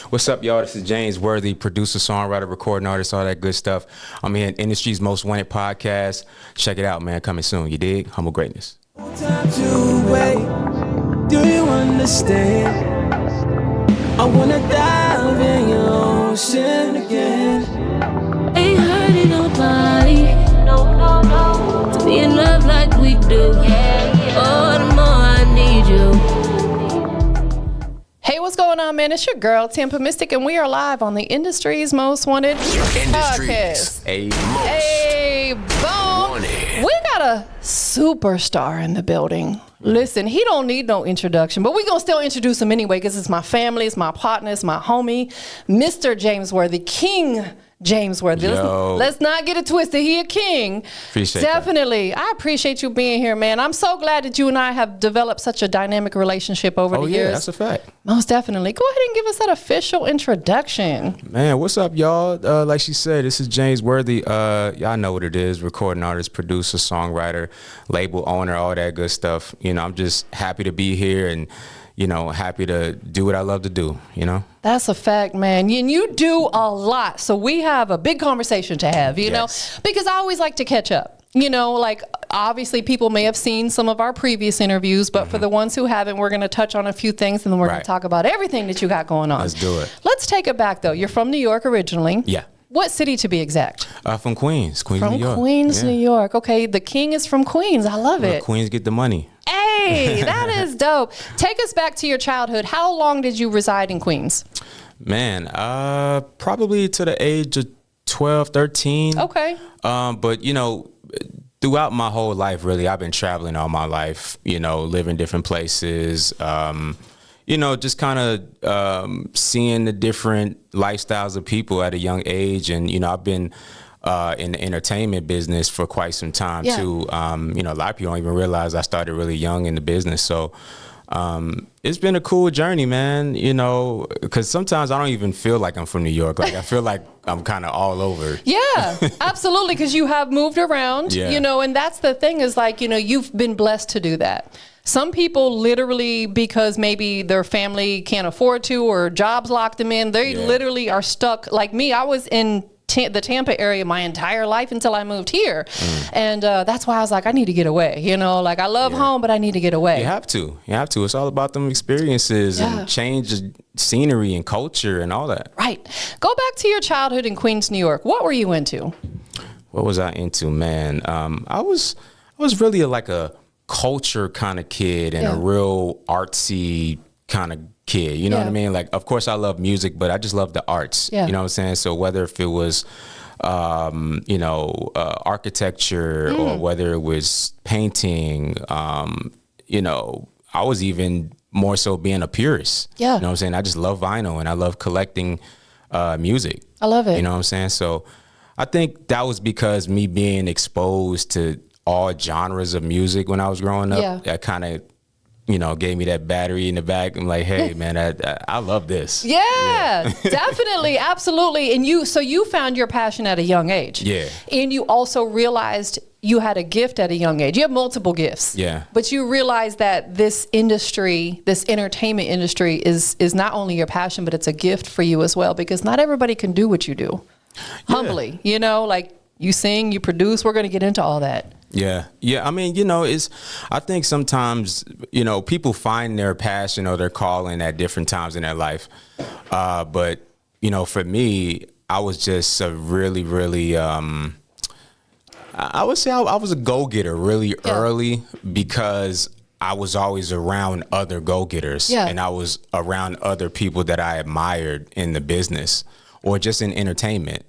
What's up, y'all? This is James Worthy, producer, songwriter, recording artist, all that good stuff. I'm here in Industry's Most Wanted podcast. Check it out, man. Coming soon. You dig? Humble greatness. Time to wait. Do you understand? I wanna dive in your ocean again. Ain't hurting nobody. No. To be in love like we do. Oh, the more I need you. Hey, what's going on, man? It's your girl, TampaMystic, and we are live on the Industry's Most Wanted podcast. Hey, boom. We got a superstar in the building. Listen, he don't need no introduction, but we're going to still introduce him anyway because it's my family, it's my partner, it's my homie, Mr. James Worthy, King James Worthy. Let's not get it twisted. He a king. Appreciate Definitely. I appreciate you being here, man. I'm so glad that you and I have developed such a dynamic relationship over the years. Oh, yeah, that's a fact. Most definitely. Go ahead and give us that official introduction. Man, what's up, y'all? Like she said, this is James Worthy. Y'all know what it is. Recording artist, producer, songwriter, label owner, all that good stuff. You know, I'm just happy to be here and, you know, happy to do what I love to do, you know? That's a fact, man. And you do a lot. So we have a big conversation to have, you know, because I always like to catch up. You know, like obviously people may have seen some of our previous interviews, but for the ones who haven't, we're going to touch on a few things and then we're going to talk about everything that you got going on. Let's do it. Let's take it back, though. You're from New York originally. Yeah. What city to be exact? From Queens, New York. From Queens, New York. Okay, the king is from Queens. I love it. Queens get the money. Hey, that is dope. Take us back to your childhood. How long did you reside in Queens? Man, probably to the age of 12, 13. Okay. But, you know, throughout my whole life, really, I've been traveling all my life, you know, living different places, you know, just kind of seeing the different lifestyles of people at a young age. And, you know, I've been in the entertainment business for quite some time, too. You know, a lot of people don't even realize I started really young in the business. So it's been a cool journey, man, you know, because sometimes I don't even feel like I'm from New York. Like, I feel like I'm kind of all over. Yeah, absolutely, because you have moved around, you know, and that's the thing is like, you know, you've been blessed to do that. Some people literally, because maybe their family can't afford to or jobs locked them in, they literally are stuck. Like me, I was in the Tampa area my entire life until I moved here. And that's why I was like, I need to get away. You know, like I love home, but I need to get away. You have to. You have to. It's all about them experiences and change the scenery and culture and all that. Right. Go back to your childhood in Queens, New York. What were you into? What was I into, man? I was really like a culture kind of kid and a real artsy kind of kid, you know what I mean? Like, of course I love music, but I just love the arts, you know what I'm saying? So whether if it was, you know, architecture or whether it was painting, you know, I was even more so being a purist, you know what I'm saying? I just love vinyl and I love collecting music. I love it. You know what I'm saying? So I think that was because me being exposed to all genres of music when I was growing up, that kind of, you know, gave me that battery in the back. I'm like, hey, man, I love this. Yeah, definitely. Absolutely. And so you found your passion at a young age. Yeah. And you also realized you had a gift at a young age. You have multiple gifts. Yeah. But you realized that this industry, this entertainment industry is not only your passion, but it's a gift for you as well, because not everybody can do what you do. Humbly, you know, like you sing, you produce. We're going to get into all that. Yeah. Yeah. I mean, you know, I think sometimes, you know, people find their passion or their calling at different times in their life. But, you know, for me, I was just a really, really, I would say I was a go-getter really early because I was always around other go-getters and I was around other people that I admired in the business or just in entertainment.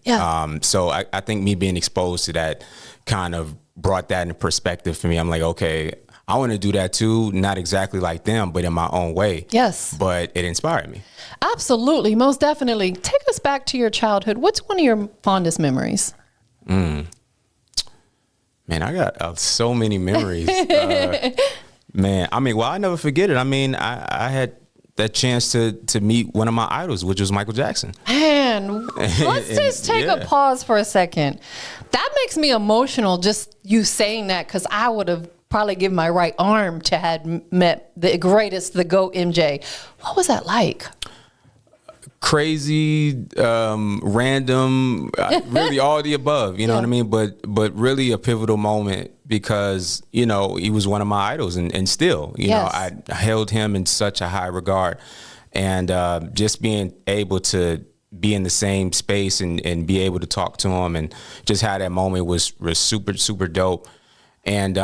So I think me being exposed to that kind of brought that in perspective for me. I'm like, okay, I want to do that too. Not exactly like them, but in my own way. Yes. But it inspired me. Absolutely. Most definitely. Take us back to your childhood. What's one of your fondest memories? Man, I got so many memories. Man, I mean, well, I never forget it. I mean, I had that chance to meet one of my idols, which was Michael Jackson. Man, let's just take a pause for a second. That makes me emotional, just you saying that, because I would have probably given my right arm to had met the greatest, the GOAT MJ. What was that like? crazy, random, really all the above, you know what I mean? But really a pivotal moment because, you know, he was one of my idols and still, you know, I held him in such a high regard. And just being able to be in the same space and be able to talk to him and just have that moment was super, super dope. And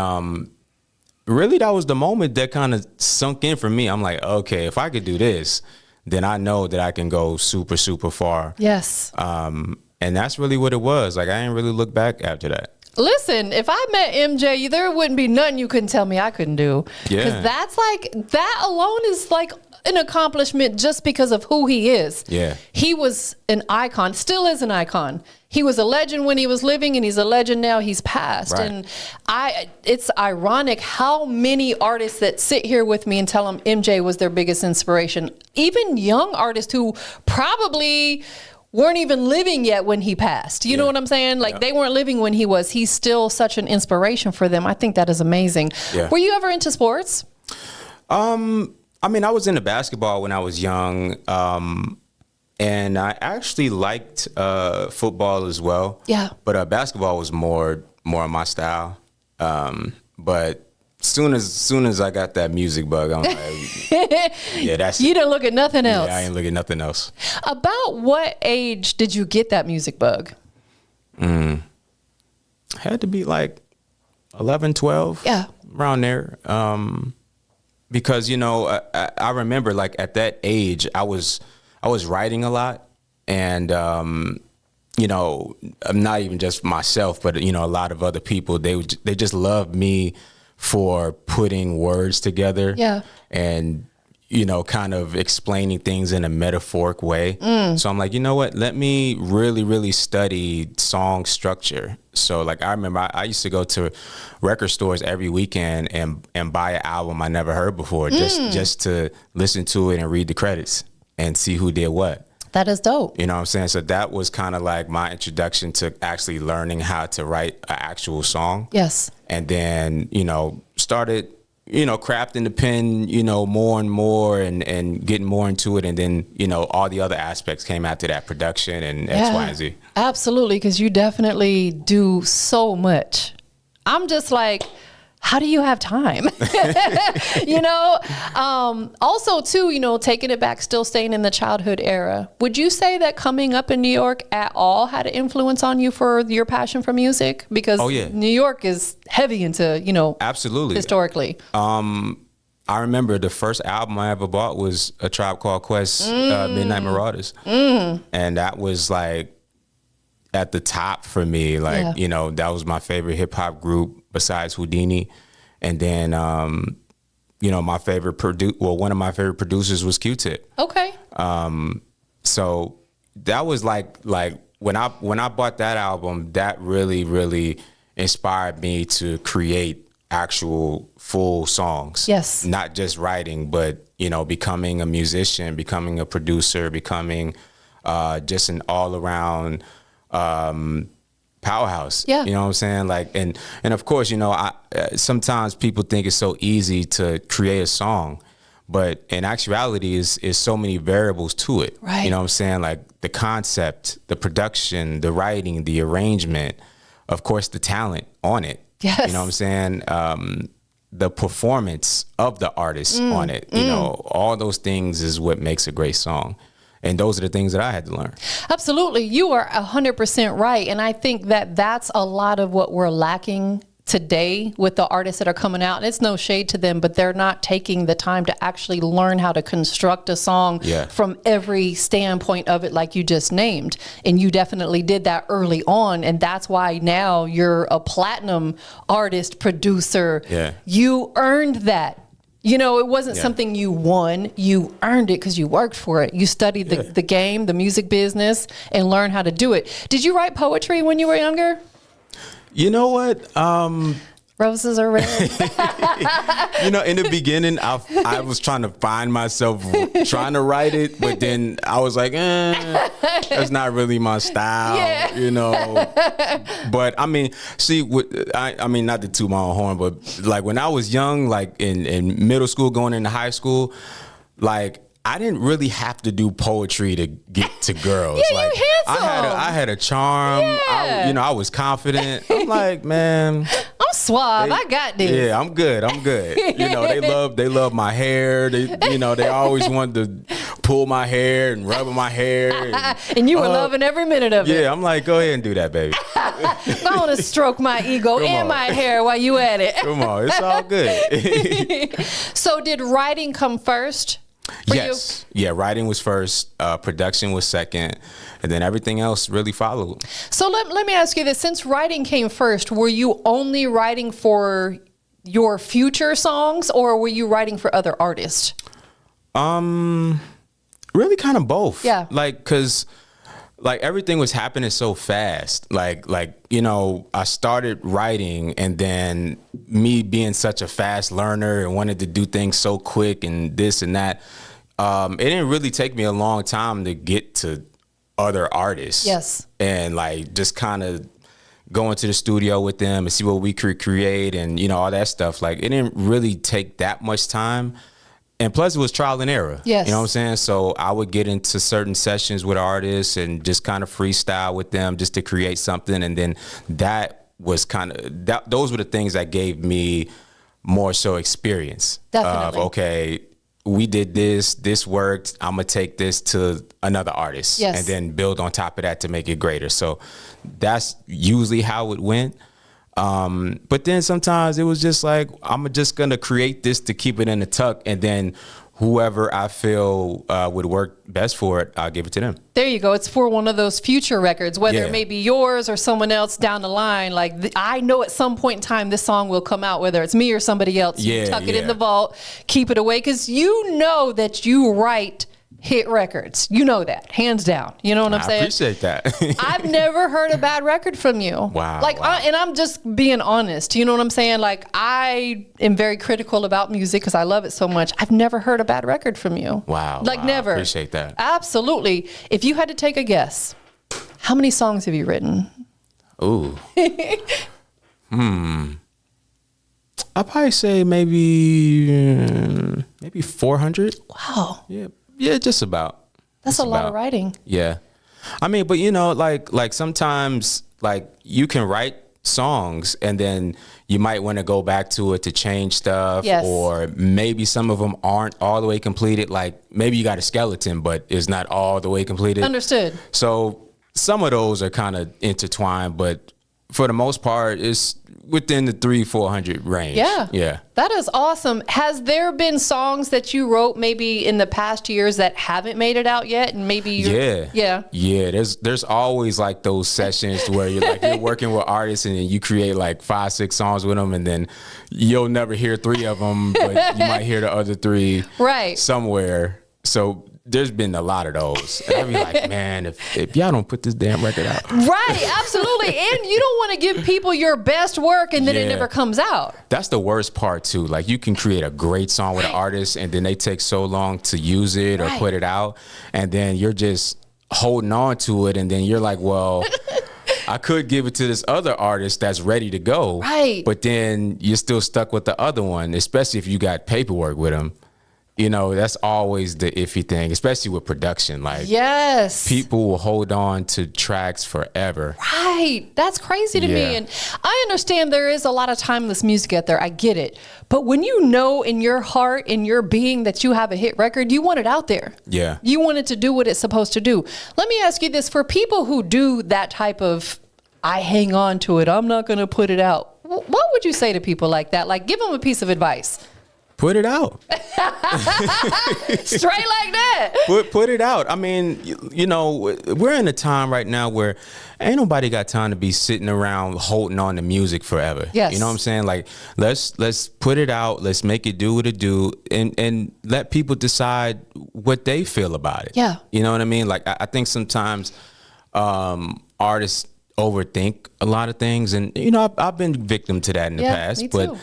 really that was the moment that kind of sunk in for me. I'm like, okay, if I could do this, then I know that I can go super, super far. Yes. And that's really what it was. Like, I didn't really look back after that. Listen, if I met MJ, there wouldn't be nothing you couldn't tell me I couldn't do. Yeah. Because that's like, that alone is like an accomplishment just because of who he is. Yeah. He was an icon, still is an icon. He was a legend when he was living and he's a legend now he's passed. Right. And it's ironic how many artists that sit here with me and tell them MJ was their biggest inspiration. Even young artists who probably weren't even living yet when he passed. You know what I'm saying? Like they weren't living when he was. He's still such an inspiration for them. I think that is amazing. Yeah. Were you ever into sports? I mean, I was into basketball when I was young. And I actually liked football as well. Yeah. But basketball was more of my style. But soon as I got that music bug, I'm like, yeah, that's you didn't look at nothing else. Yeah, I ain't looking at nothing else. About what age did you get that music bug? Had to be like 11, 12. Yeah. Around there. Because, you know, I remember like at that age, I was writing a lot and, you know, not even just myself, but, you know, a lot of other people, they just loved me for putting words together. Yeah. And, you know, kind of explaining things in a metaphoric way. So I'm like, you know what, let me really, really study song structure. So like, I remember I used to go to record stores every weekend and buy an album I never heard before just to listen to it and read the credits and see who did what. That is dope. You know what I'm saying? So that was kind of like my introduction to actually learning how to write an actual song. Yes. And then, you know, started, you know, crafting the pen, you know, more and more and getting more into it. And then, you know, all the other aspects came after that, production and X, Y, and Z. Absolutely. Because you definitely do so much. I'm just like, how do you have time? You know, also too, you know, taking it back, still staying in the childhood era. Would you say that coming up in New York at all had an influence on you for your passion for music? Because New York is heavy into, you know, absolutely historically. I remember the first album I ever bought was A Tribe Called Quest, Midnight Marauders. And that was like at the top for me. Like, you know, that was my favorite hip hop group besides Houdini. And then, you know, my favorite one of my favorite producers was Q-Tip. Okay. So that was like when I bought that album, that really, really inspired me to create actual full songs. Yes. Not just writing, but, you know, becoming a musician, becoming a producer, becoming just an all around powerhouse. Yeah. You know what I'm saying? Like, and of course, you know, sometimes people think it's so easy to create a song, but in actuality is so many variables to it. Right. You know what I'm saying? Like the concept, the production, the writing, the arrangement, of course, the talent on it. Yes. You know what I'm saying? The performance of the artist on it, you know, all those things is what makes a great song. And those are the things that I had to learn. Absolutely. You are 100% right. And I think that that's a lot of what we're lacking today with the artists that are coming out. And it's no shade to them, but they're not taking the time to actually learn how to construct a song from every standpoint of it, like you just named. And you definitely did that early on. And that's why now you're a platinum artist, producer. Yeah. You earned that. You know, it wasn't something you won. You earned it because you worked for it. You studied the game, the music business, and learned how to do it. Did you write poetry when you were younger? You know what? Roses are red. You know, in the beginning, I was trying to find myself trying to write it, but then I was like, that's not really my style, you know. But I mean, see, I mean, not to toot my own horn, but like when I was young, like in middle school, going into high school, like I didn't really have to do poetry to get to girls. Yeah, like, you handsome. I had a charm. Yeah. I was confident. I'm like, man, I'm suave. I got this. yeah, I'm good. They love my hair. They always wanted to pull my hair and rub my hair. And you were loving every minute of it. Yeah, I'm like, go ahead and do that, baby. Go on and stroke my ego and my hair while you at it. Come on, it's all good. So did writing come first? Yes. Yeah, writing was first, production was second, and then everything else really followed. So let me ask you this. Since writing came first, were you only writing for your future songs, or were you writing for other artists? Really kind of both. Yeah. Like, cause like everything was happening so fast. Like, I started writing, and then me being such a fast learner and wanted to do things so quick and this and that. It didn't really take me a long time to get to other artists. Yes. And like just kind of go into the studio with them and see what we could create and, all that stuff. Like it didn't really take that much time. And plus it was trial and error. Yes. You know what I'm saying? So I would get into certain sessions with artists and just kind of freestyle with them just to create something. And then that was those were the things that gave me more so experience. Definitely. Of, okay, we did this worked, I'm gonna take this to another artist. Yes. And then build on top of that to make it greater. So that's usually how it went. But then sometimes it was just like, I'm just going to create this to keep it in the tuck. And then whoever I feel would work best for it, I'll give it to them. There you go. It's for one of those future records, whether Yeah. it may be yours or someone else down the line. Like I know at some point in time, this song will come out, whether it's me or somebody else. You Yeah, tuck it in yeah. the vault, keep it away. Cause you know that you write hit records. You know that, hands down. You know what I'm saying? I appreciate that. I've never heard a bad record from you. Wow. Like, wow. and I'm just being honest. You know what I'm saying? Like, I am very critical about music because I love it so much. I've never heard a bad record from you. Wow. Like, wow. never. Appreciate that. Absolutely. If you had to take a guess, how many songs have you written? Ooh. I'll probably say maybe 400. Wow. Yeah, just about. That's Just a lot about. of writing. Yeah. I mean, but like sometimes like you can write songs and then you might want to go back to it to change stuff. Yes. Or maybe some of them aren't all the way completed. Like maybe you got a skeleton, but it's not all the way completed. Understood. So some of those are kind of intertwined, but for the most part, it's within the 300-400 range. Yeah. Yeah. That is awesome. Has there been songs that you wrote maybe in the past years that haven't made it out yet? And maybe you're, Yeah. There's always like those sessions where you're working with artists and then you create like 5-6 songs with them, and then you'll never hear 3 of them, but you might hear the other 3 Right. somewhere. So there's been a lot of those. And I'd be like, man, if y'all don't put this damn record out. Right, absolutely. And you don't want to give people your best work and then it Yeah. never comes out. That's the worst part too. Like you can create a great song with an artist and then they take so long to use it or Right. put it out, and then you're just holding on to it, and then you're like, well, I could give it to this other artist that's ready to go. Right. But then you're still stuck with the other one, especially if you got paperwork with them. That's always the iffy thing, especially with production. Like Yes. people will hold on to tracks forever. Right. That's crazy to Yeah. me. And I understand there is a lot of timeless music out there. I get it. But when you know in your heart, in your being that you have a hit record, you want it out there. Yeah. You want it to do what it's supposed to do. Let me ask you this. For people who do that type of, I hang on to it, I'm not going to put it out. What would you say to people like that? Like, give them a piece of advice. Put it out. Straight like that. Put it out. I mean, we're in a time right now where ain't nobody got time to be sitting around holding on to music forever. Yes. You know what I'm saying? Like, let's put it out. Let's make it do what it do, and let people decide what they feel about it. Yeah. You know what I mean? Like, I think sometimes artists overthink a lot of things, and I've been victim to that in the past. Me But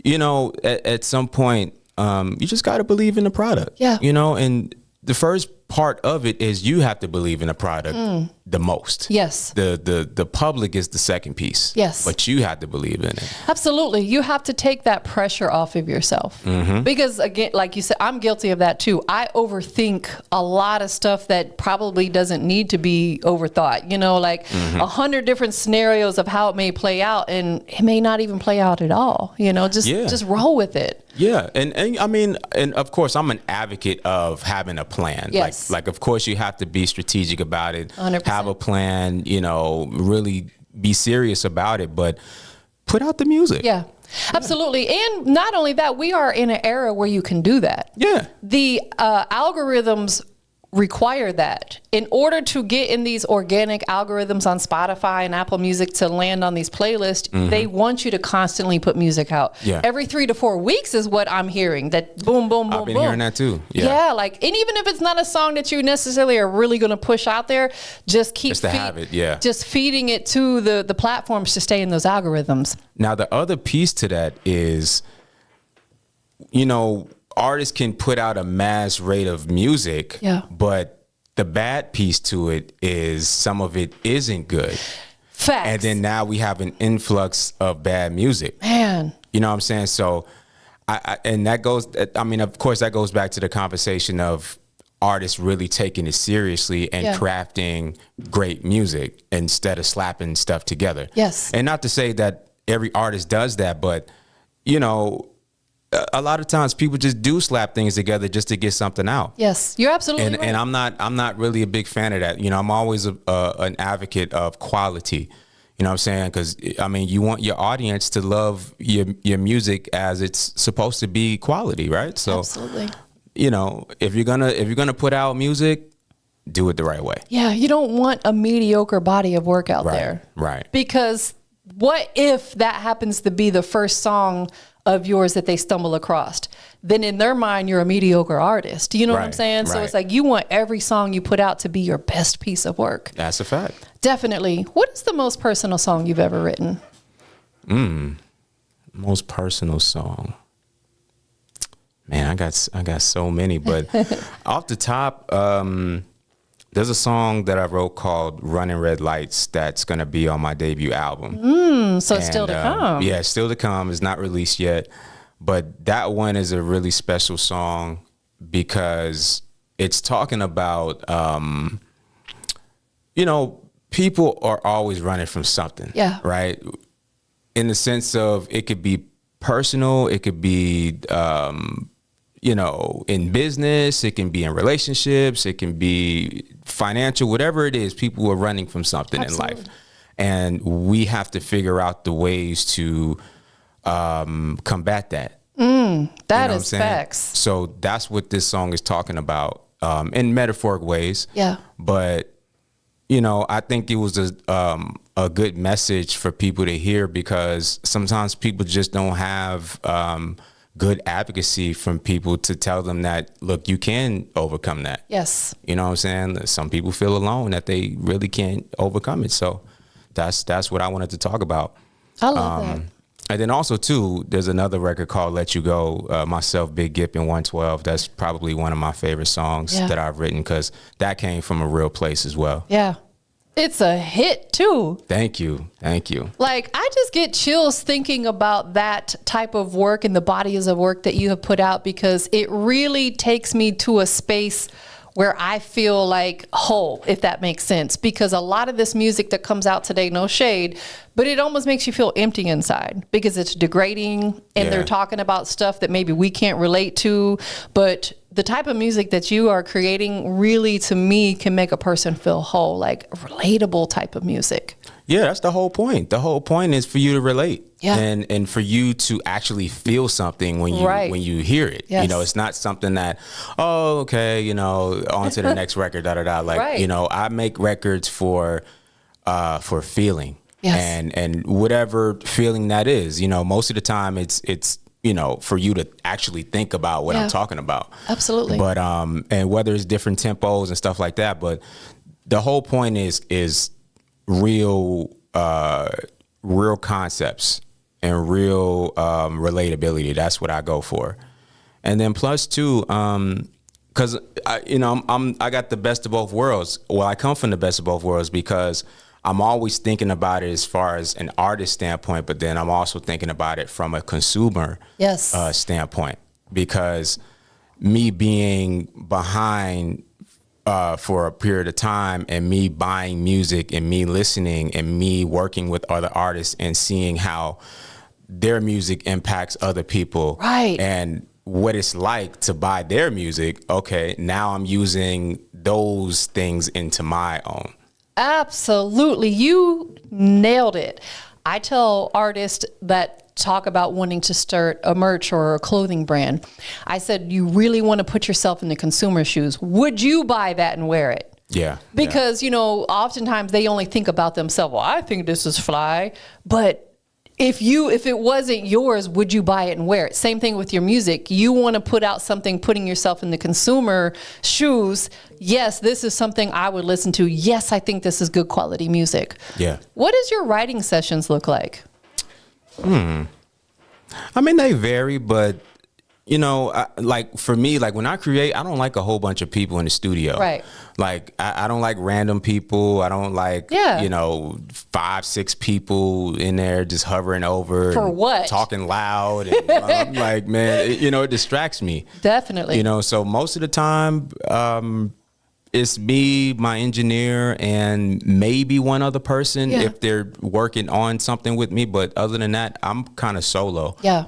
too. at some point, you just got to believe in the product. Yeah. And the first part of it is you have to believe in the product. the most. Yes. The public is the second piece. Yes. But you have to believe in it. Absolutely. You have to take that pressure off of yourself. Because again, like you said, I'm guilty of that too. I overthink a lot of stuff that probably doesn't need to be overthought. You know, like 100 different scenarios of how it may play out, and it may not even play out at all. You know, just roll with it. Yeah, and I mean, and of course, I'm an advocate of having a plan. Yes. Like of course, you have to be strategic about it. 100%. Have a plan. You know, really be serious about it. But put out the music. Yeah, absolutely. And not only that, we are in an era where you can do that. Yeah. The algorithms require that. In order to get in these organic algorithms on Spotify and Apple Music to land on these playlists, they want you to constantly put music out. Yeah. Every 3 to 4 weeks is what I'm hearing. That boom, boom, boom, I've been boom. hearing that too. Yeah, like, and even if it's not a song that you necessarily are really going to push out there, just keep Just to have it, yeah. just feeding it to the platforms to stay in those algorithms. Now, the other piece to that is, you know, artists can put out a mass rate of music, Yeah. but the bad piece to it is some of it isn't good. Facts. And then now we have an influx of bad music. Man. You know what I'm saying? So, and that goes, I mean, of course, that goes back to the conversation of artists really taking it seriously and crafting great music instead of slapping stuff together. Yes. And not to say that every artist does that, but, you know, a lot of times people just do slap things together just to get something out. Yes, you're absolutely And right. and I'm not really a big fan of that. You know, I'm always an advocate of quality. You know what I'm saying? Because I mean, you want your audience to love your music as it's supposed to be quality, right? So, Absolutely. you know, if you're gonna put out music, do it the right way. Yeah, you don't want a mediocre body of work out there. Right. Because what if that happens to be the first song of yours that they stumble across? Then in their mind, you're a mediocre artist. You know what I'm Right, saying? So right. it's like you want every song you put out to be your best piece of work. That's a fact. Definitely. What is the most personal song you've ever written? Most personal song. Man, I got so many, but off the top, there's a song that I wrote called Running Red Lights that's going to be on my debut album. So it's still to come. Yeah, it's still to come. It's not released yet. But that one is a really special song because it's talking about, you know, people are always running from something. Yeah. Right? In the sense of it could be personal, it could be, you know, in business, it can be in relationships, it can be financial, whatever it is, people are running from something Absolutely. in life. And we have to figure out the ways to combat that. That what is I'm saying? facts. So that's what this song is talking about in metaphoric ways. Yeah. But, you know, I think it was a good message for people to hear because sometimes people just don't have good advocacy from people to tell them that, look, you can overcome that. Yes. You know what I'm saying? Some people feel alone that they really can't overcome it. So that's what I wanted to talk about. I love that. And then also, too, there's another record called Let You Go, myself, Big Gip, and 112. That's probably one of my favorite songs that I've written because that came from a real place as well. Yeah. It's a hit, too. Thank you. Thank you. Like, I just get chills thinking about that type of work and the bodies of work that you have put out because it really takes me to a space where I feel like whole, if that makes sense. Because a lot of this music that comes out today, no shade, but it almost makes you feel empty inside because it's degrading and they're talking about stuff that maybe we can't relate to. But the type of music that you are creating really, to me, can make a person feel whole, like relatable type of music. Yeah, that's the whole point. The whole point is for you to relate. Yeah. And for you to actually feel something when you hear it. Yes. You know, it's not something that, oh, okay, you know, on to the next record, da-da-da. Like, you know, I make records for feeling. Yes. And whatever feeling that is, you know, most of the time it's you know, for you to actually think about what I'm talking about. Absolutely. But and whether it's different tempos and stuff like that, but the whole point is real concepts and real relatability. That's what I go for. And then plus two, because I got the best of both worlds. Well, I come from the best of both worlds because I'm always thinking about it as far as an artist standpoint, but then I'm also thinking about it from a consumer standpoint, because me being behind for a period of time and me buying music and me listening and me working with other artists and seeing how their music impacts other people. Right. And what it's like to buy their music. Okay, now I'm using those things into my own. Absolutely. You nailed it. I tell artists that talk about wanting to start a merch or a clothing brand, I said, you really want to put yourself in the consumer's shoes. Would you buy that and wear it? Yeah. Because, oftentimes they only think about themselves. Well, I think this is fly. But if it wasn't yours, would you buy it and wear it? Same thing with your music. You want to put out something, putting yourself in the consumer shoes. Yes, this is something I would listen to. Yes, I think this is good quality music. Yeah. What does your writing sessions look like? I mean, they vary, but like for me, like when I create, I don't like a whole bunch of people in the studio. Right. Like I don't like random people. I don't like 5-6 people in there just hovering over for and what, talking loud. And I'm like, man, it distracts me. Definitely. So most of the time, it's me, my engineer, and maybe one other person if they're working on something with me. But other than that, I'm kind of solo. Yeah.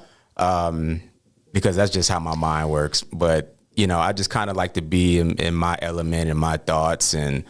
Because that's just how my mind works. But, I just kind of like to be in my element and my thoughts and,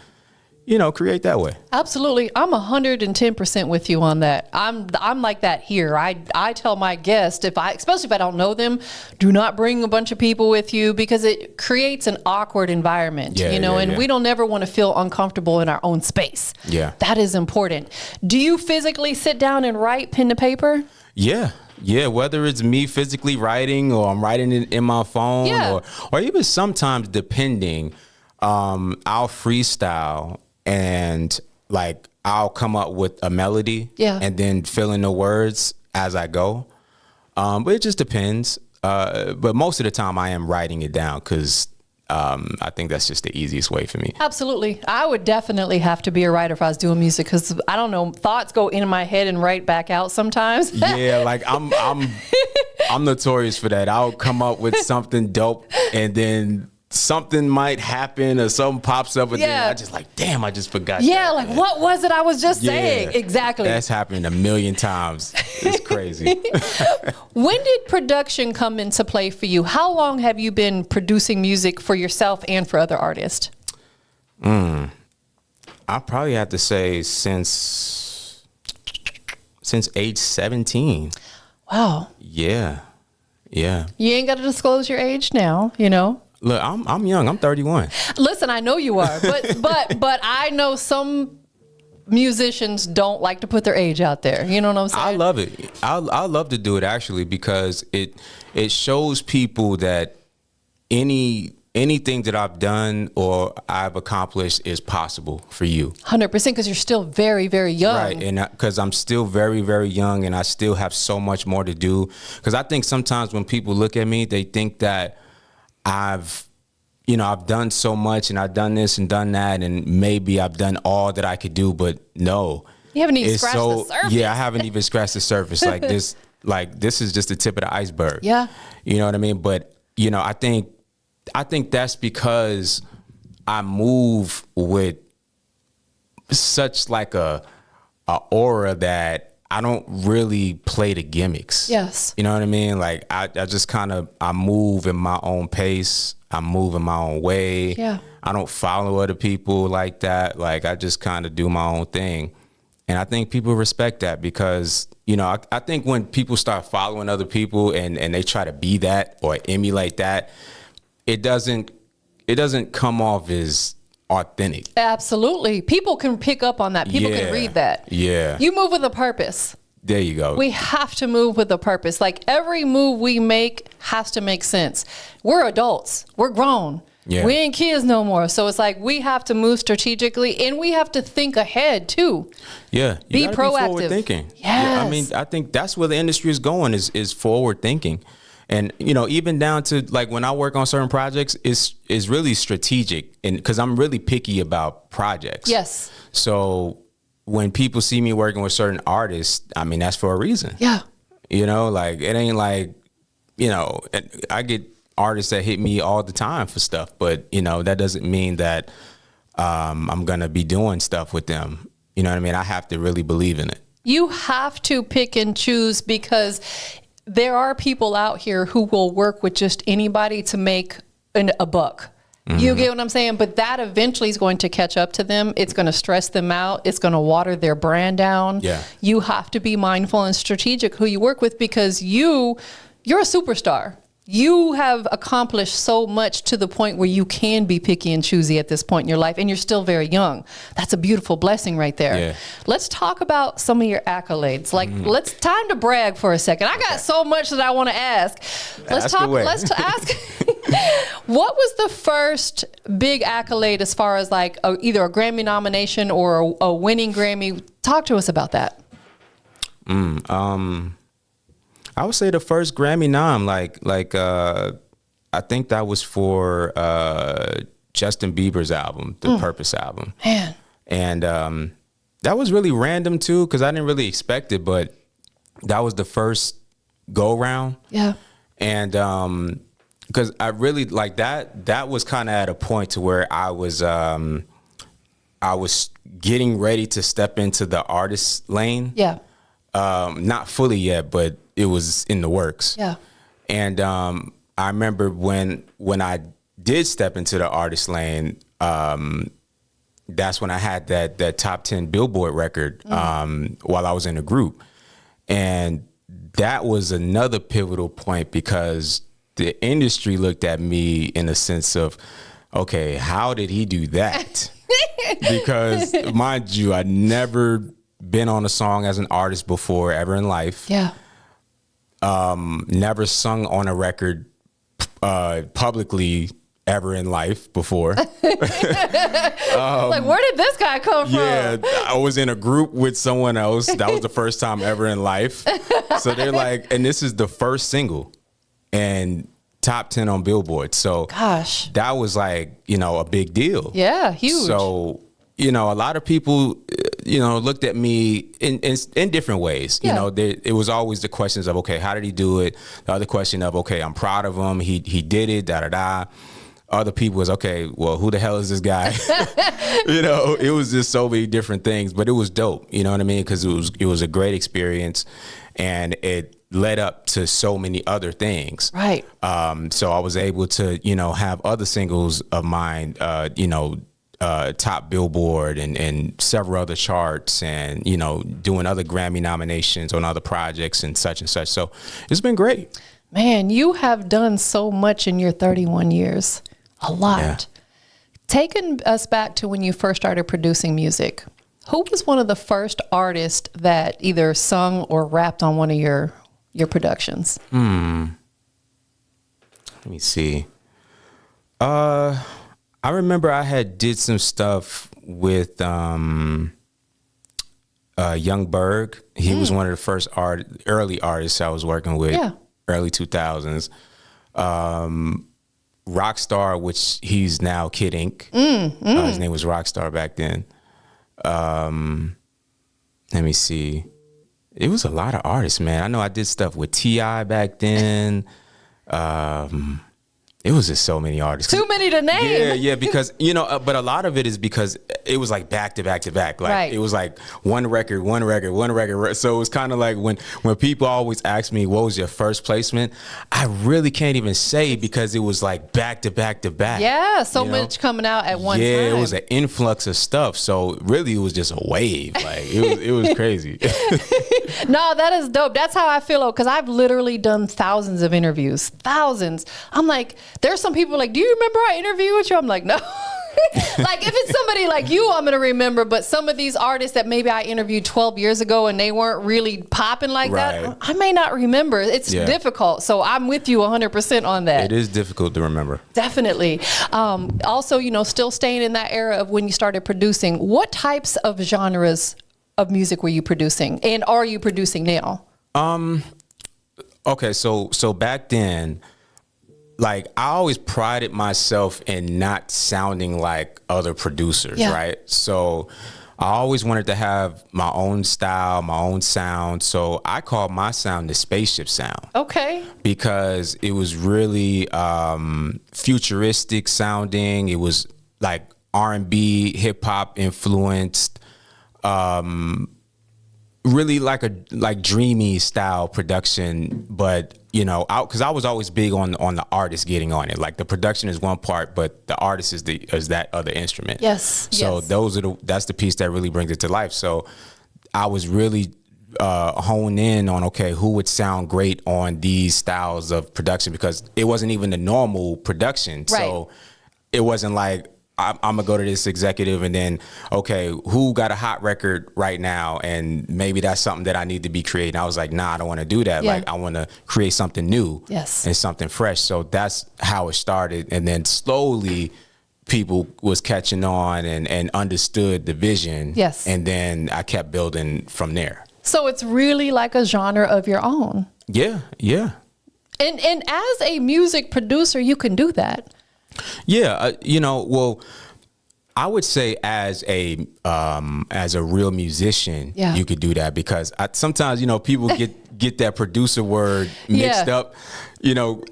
create that way. Absolutely. I'm 110% with you on that. I'm like that here. I tell my guests, especially if I don't know them, do not bring a bunch of people with you, because it creates an awkward environment, and we don't ever want to feel uncomfortable in our own space. Yeah. That is important. Do you physically sit down and write pen to paper? Yeah. Yeah, whether it's me physically writing or I'm writing it in my phone or even sometimes, depending, I'll freestyle and like I'll come up with a melody and then fill in the words as I go. But it just depends. But most of the time I am writing it down because I think that's just the easiest way for me. Absolutely. I would definitely have to be a writer if I was doing music, because I don't know, thoughts go into my head and right back out sometimes. Yeah, like I'm notorious for that. I'll come up with something dope and then something might happen or something pops up and then I just like, damn, I just forgot. Yeah, that, like man. What was it I was just saying? Exactly. That's happened a million times. It's crazy. When did production come into play for you? How long have you been producing music for yourself and for other artists? I probably have to say since age 17. Wow. Yeah. You ain't got to disclose your age now, Look, I'm young. I'm 31. Listen, I know you are, but I know some musicians don't like to put their age out there. You know what I'm saying? I love it. I love to do it actually, because it shows people that anything that I've done or I've accomplished is possible for you. 100%, because you're still very, very young. Right, and because I'm still very, very young and I still have so much more to do. Because I think sometimes when people look at me, they think that I've done so much and I've done this and done that and maybe I've done all that I could do, but no. You haven't even scratched the surface. Yeah, I haven't even scratched the surface. This is just the tip of the iceberg. Yeah. You know what I mean? But, I think that's because I move with such like a aura that I don't really play the gimmicks. Yes. You know what I mean? Like I just I move in my own pace. I move in my own way. Yeah. I don't follow other people like that. Like I just kind of do my own thing. And I think people respect that because, I think when people start following other people and they try to be that or emulate that, it doesn't come off as authentic. Absolutely. People can pick up on that. People can read that. Yeah. You move with a purpose. There you go. We have to move with a purpose. Like every move we make has to make sense. We're adults. We're grown. Yeah. We ain't kids no more. So it's like we have to move strategically and we have to think ahead too. Yeah. You be proactive. Be forward thinking. Yes. I mean, I think that's where the industry is going is forward thinking. And, you know, even down to like when I work on certain projects, it's really strategic, and because I'm really picky about projects. Yes. So when people see me working with certain artists, I mean, that's for a reason. Yeah. You know, like it ain't like, you know, I get artists that hit me all the time for stuff, but, you know, that doesn't mean that I'm going to be doing stuff with them. You know what I mean? I have to really believe in it. You have to pick and choose, because there are people out here who will work with just anybody to make a buck. Mm-hmm. You get what I'm saying? But that eventually is going to catch up to them. It's going to stress them out. It's going to water their brand down. Yeah. You have to be mindful and strategic who you work with, because you're a superstar. You have accomplished so much to the point where you can be picky and choosy at this point in your life, and you're still very young. That's a beautiful blessing right there. Yeah. Let's talk about some of your accolades. Like, let's time to brag for a second. I got so much that I want to ask. Let's ask. What was the first big accolade as far as like either a Grammy nomination or a winning Grammy? Talk to us about that. I would say the first Grammy nom, like I think that was for Justin Bieber's album, the Purpose album. Man. And that was really random too, because I didn't really expect it, but that was the first go round. Yeah. And because I really like that was kind of at a point to where I was getting ready to step into the artist lane. Yeah. Not fully yet, but it was in the works. Yeah. And I remember when I did step into the artist lane, that's when I had that top 10 Billboard record while I was in a group. And that was another pivotal point, because the industry looked at me in a sense of, okay, how did he do that? Because mind you, I'd never been on a song as an artist before ever in life. Yeah. Never sung on a record publicly ever in life before. Like, where did this guy come from? Yeah, I was in a group with someone else. That was the first time ever in life. So they're like, and this is the first single and top 10 on Billboard. So gosh, that was like, you know, a big deal. Yeah, huge. So, you know, a lot of people, you know, looked at me in different ways. Yeah. You know, it was always the questions of, okay, how did he do it? The other question of, okay, I'm proud of him. He did it, da-da-da. Other people was, okay, well, who the hell is this guy? You know, it was just so many different things, but it was dope. You know what I mean? Because it was a great experience, and it led up to so many other things. Right. So I was able to, you know, have other singles of mine, you know, top Billboard and several other charts, and, you know, doing other Grammy nominations on other projects and such and such. So it's been great. Man, you have done so much in your 31 years. A lot. Yeah. Taking us back to when you first started producing music, who was one of the first artists that either sung or rapped on one of your productions? Let me see. I remember I had did some stuff with Young Berg. He was one of the first early artists I was working with. Yeah. Early 2000s. Rockstar, which he's now Kid Ink. His name was Rockstar back then. Let me see. It was a lot of artists, man. I know I did stuff with T.I. back then. It was just so many artists. Too many to name. Yeah, because, you know, but a lot of it is because it was like back to back to back. Like, right. It was like one record. So it was kind of like when people always ask me, what was your first placement? I really can't even say, because it was like back to back to back. Yeah, so much coming out at one time. Yeah, it was an influx of stuff. So really it was just a wave. Like it was crazy. No, that is dope. That's how I feel, because I've literally done thousands of interviews. Thousands. I'm like, there's some people like, do you remember I interviewed with you? I'm like, no. Like, if it's somebody like you, I'm going to remember. But some of these artists that maybe I interviewed 12 years ago and they weren't really popping like that, I may not remember. It's difficult. So I'm with you 100% on that. It is difficult to remember. Definitely. Also, you know, still staying in that era of when you started producing, what types of genres of music were you producing, and are you producing now? Okay, so back then, like I always prided myself in not sounding like other producers, right? So I always wanted to have my own style, my own sound. So I called my sound the spaceship sound. Okay. Because it was really futuristic sounding. It was like R&B, hip hop influenced. Really like dreamy style production, but you know, because I was always big on the artist getting on it. Like the production is one part, but the artist is that other instrument. Yes. So that's the piece that really brings it to life. So I was really hone in on, okay, who would sound great on these styles of production, because it wasn't even the normal production. Right. So it wasn't like I'm gonna go to this executive and then, okay, who got a hot record right now, and maybe that's something that I need to be creating. I was like, nah, I don't want to do that. Like I want to create something new and something fresh. So that's how it started, and then slowly people was catching on and understood the vision. Yes. And then I kept building from there. So it's really like a genre of your own. Yeah. And as a music producer, you can do that. Yeah, you know, well, I would say as a real musician, you could do that, because sometimes, you know, people get that producer word mixed up, you know,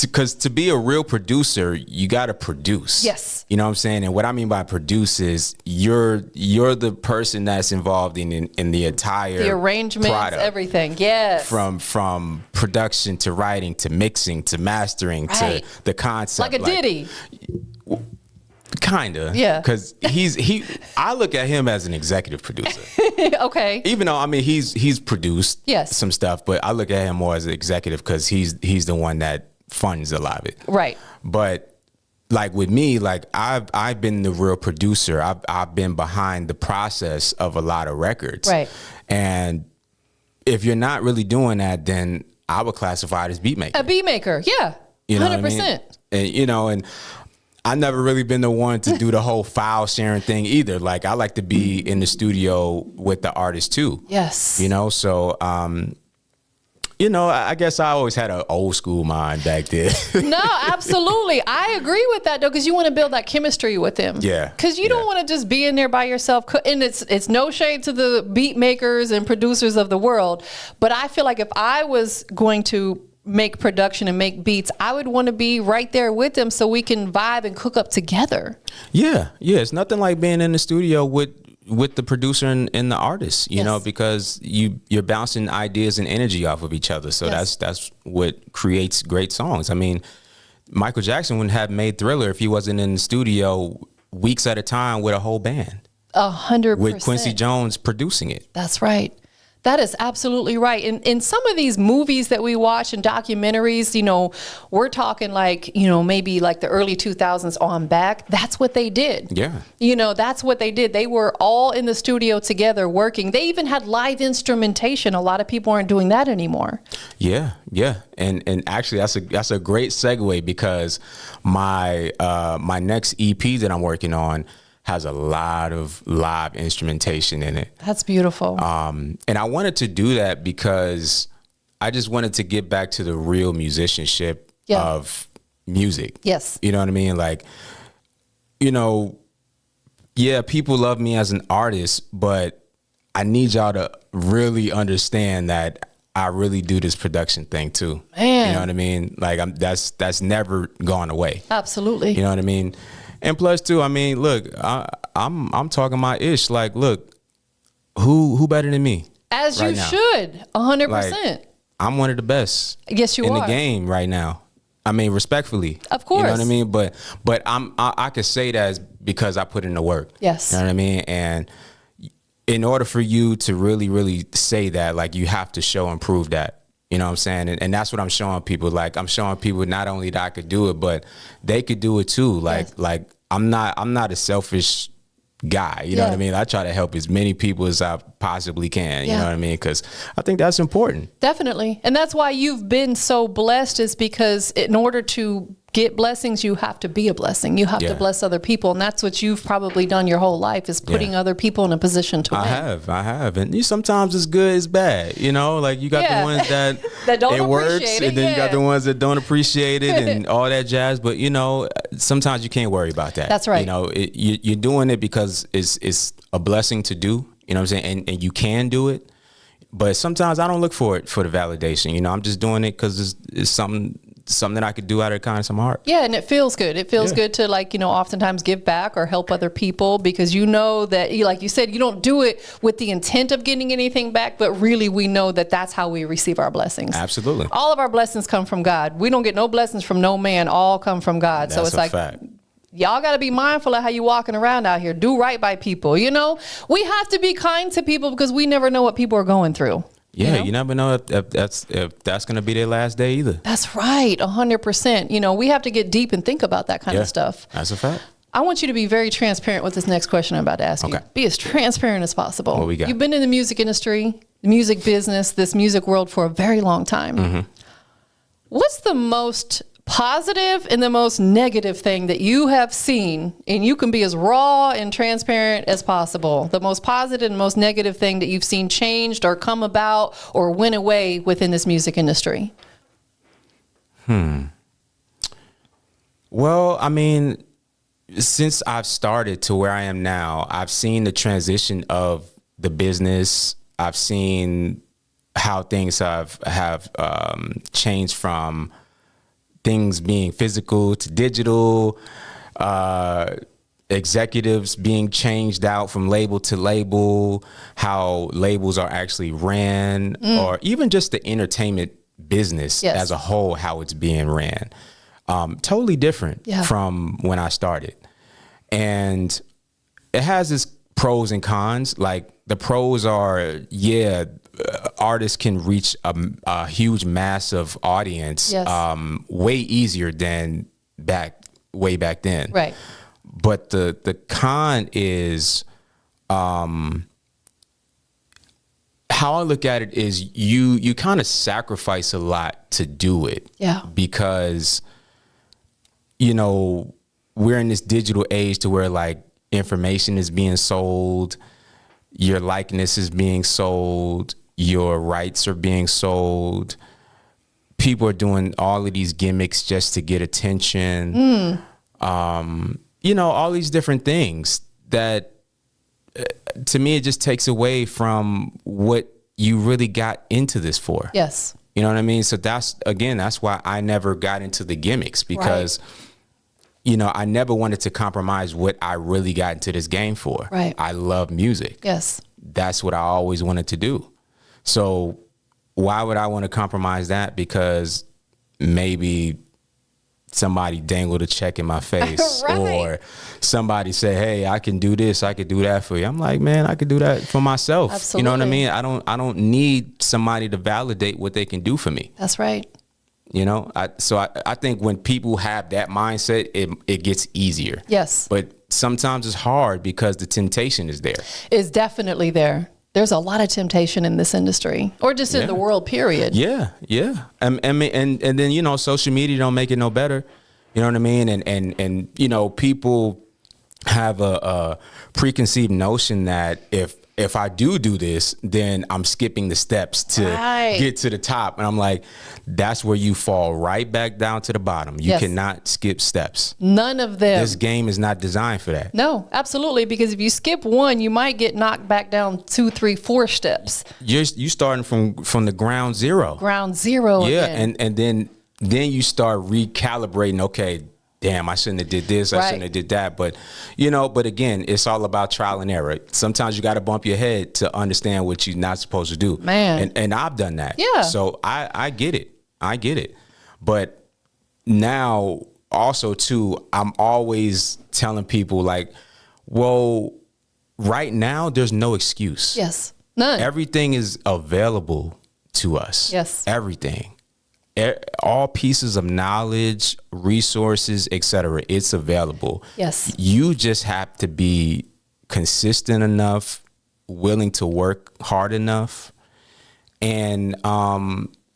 because to be a real producer, you got to produce. Yes. You know what I'm saying? And what I mean by produce is you're the person that's involved in the entire arrangements, product. everything. Yes. From production to writing to mixing to mastering to the concept. Like a Diddy. Kinda. Yeah. Because I look at him as an executive producer. Okay. Even though, I mean, he's produced Yes. some stuff, but I look at him more as an executive because he's the one that funds a lot of it. Right. But like with me, like I've been the real producer. I've been behind the process of a lot of records. Right. And if you're not really doing that, then I would classify it as beat maker. A beat maker, yeah. You know 100%. what I mean? And you know, and I never really been the one to do the whole file sharing thing either. Like I like to be in the studio with the artist too. Yes. You know, so you know, I guess I always had an old school mind back then. No, absolutely. I agree with that though, because you want to build that chemistry with them. Yeah. Because you don't want to just be in there by yourself. And it's no shade to the beat makers and producers of the world, but I feel like if I was going to make production and make beats, I would want to be right there with them so we can vibe and cook up together. Yeah. It's nothing like being in the studio with the producer and the artist, you know, because you're bouncing ideas and energy off of each other. So that's what creates great songs. I mean, Michael Jackson wouldn't have made Thriller if he wasn't in the studio weeks at a time with a whole band. 100%. With Quincy Jones producing it. That's right. That is absolutely right. In some of these movies that we watch and documentaries, you know, we're talking like, you know, maybe like the early 2000s on back. That's what they did. Yeah. You know, that's what they did. They were all in the studio together working. They even had live instrumentation. A lot of people aren't doing that anymore. Yeah. And actually that's a great segue, because my my next EP that I'm working on has a lot of live instrumentation in it. That's beautiful. And I wanted to do that because I just wanted to get back to the real musicianship of music. Yes. You know what I mean? Like, you know, yeah, people love me as an artist, but I need y'all to really understand that I really do this production thing too. Man. You know what I mean? Like that's never gone away. Absolutely. You know what I mean? And plus too, I mean, look, I'm talking my ish. Like, look, who better than me? As you should, 100%. Like, I'm one of the best. Yes, you are. In the game right now. I mean, respectfully. Of course. You know what I mean? But I could say that because I put in the work. Yes. You know what I mean? And in order for you to really, really say that, like, you have to show and prove that. You know what I'm saying? And that's what I'm showing people. Like, I'm showing people not only that I could do it, but they could do it too. Like I'm not a selfish guy. You know what I mean? I try to help as many people as I possibly can. You know what I mean? Because I think that's important. Definitely. And that's why you've been so blessed, is because in order to get blessings, you have to be a blessing. You have to bless other people. And that's what you've probably done your whole life, is putting other people in a position to win. I have. And sometimes it's good, it's bad. You know, like you got the ones that, that don't it works, and then you got the ones that don't appreciate it and all that jazz. But, you know, sometimes you can't worry about that. That's right. You know, you're doing it because it's a blessing to do, you know what I'm saying? And you can do it. But sometimes I don't look for it for the validation. You know, I'm just doing it because it's something that I could do out of kind of some heart. Yeah, and it feels good. It feels good to, like, you know, oftentimes give back or help other people, because you know that, like you said, you don't do it with the intent of getting anything back, but really we know that that's how we receive our blessings. Absolutely. All of our blessings come from God. We don't get no blessings from no man. All come from God. That's so it's like, fact. Y'all got to be mindful of how you walking around out here. Do right by people. You know, we have to be kind to people because we never know what people are going through. Yeah, you never know if that's going to be their last day either. That's right, 100%. You know, we have to get deep and think about that kind of stuff. That's a fact. I want you to be very transparent with this next question I'm about to ask you. Be as transparent as possible. What we got? You've been in the music industry, the music business, this music world for a very long time. Mm-hmm. What's the most positive and the most negative thing that you have seen, and you can be as raw and transparent as possible, the most positive and most negative thing that you've seen changed or come about or went away within this music industry? Well, I mean, since I've started to where I am now, I've seen the transition of the business. I've seen how things have changed from things being physical to digital, executives being changed out from label to label, how labels are actually ran, or even just the entertainment business as a whole, how it's being ran. Totally different from when I started. And it has its pros and cons. Like, the pros are, artists can reach a huge mass of audience way easier than way back then. Right. But the con is, how I look at it is you kind of sacrifice a lot to do it. Yeah. Because, you know, we're in this digital age to where, like, information is being sold, your likeness is being sold, your rights are being sold. People are doing all of these gimmicks just to get attention. You know, all these different things that, to me, it just takes away from what you really got into this for. Yes. You know what I mean? So that's why I never got into the gimmicks, because you know, I never wanted to compromise what I really got into this game for. Right. I love music. Yes. That's what I always wanted to do. So why would I want to compromise that? Because maybe somebody dangled a check in my face or somebody said, hey, I can do this, I could do that for you. I'm like, man, I could do that for myself. Absolutely. You know what I mean? I don't need somebody to validate what they can do for me. That's right. You know, I think when people have that mindset, it gets easier. Yes. But sometimes it's hard because the temptation is there. It's definitely there. There's a lot of temptation in this industry, or just in the world, period. Yeah. And then, you know, social media don't make it no better. You know what I mean? And you know, people have a preconceived notion that if I do this, then I'm skipping the steps to get to the top. And I'm like, that's where you fall right back down to the bottom. You cannot skip steps. None of them. This game is not designed for that. No, absolutely. Because if you skip one, you might get knocked back down 2, 3, 4 steps. You starting from the ground zero. Ground zero. Yeah. Again. And then you start recalibrating. Okay, damn, I shouldn't have did this. I shouldn't have did that. But, you know, again, it's all about trial and error. Sometimes you got to bump your head to understand what you're not supposed to do. Man. And I've done that. Yeah. So I get it. But now also too, I'm always telling people, like, well, right now there's no excuse. Yes. None. Everything is available to us. Yes. Everything. All pieces of knowledge, resources, etc. It's available. Yes. You just have to be consistent enough, willing to work hard enough, and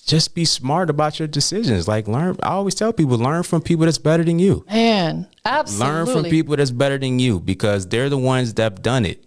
just be smart about your decisions. Like I always tell people, learn from people that's better than you. Man, absolutely. Learn from people that's better than you, because they're the ones that have done it.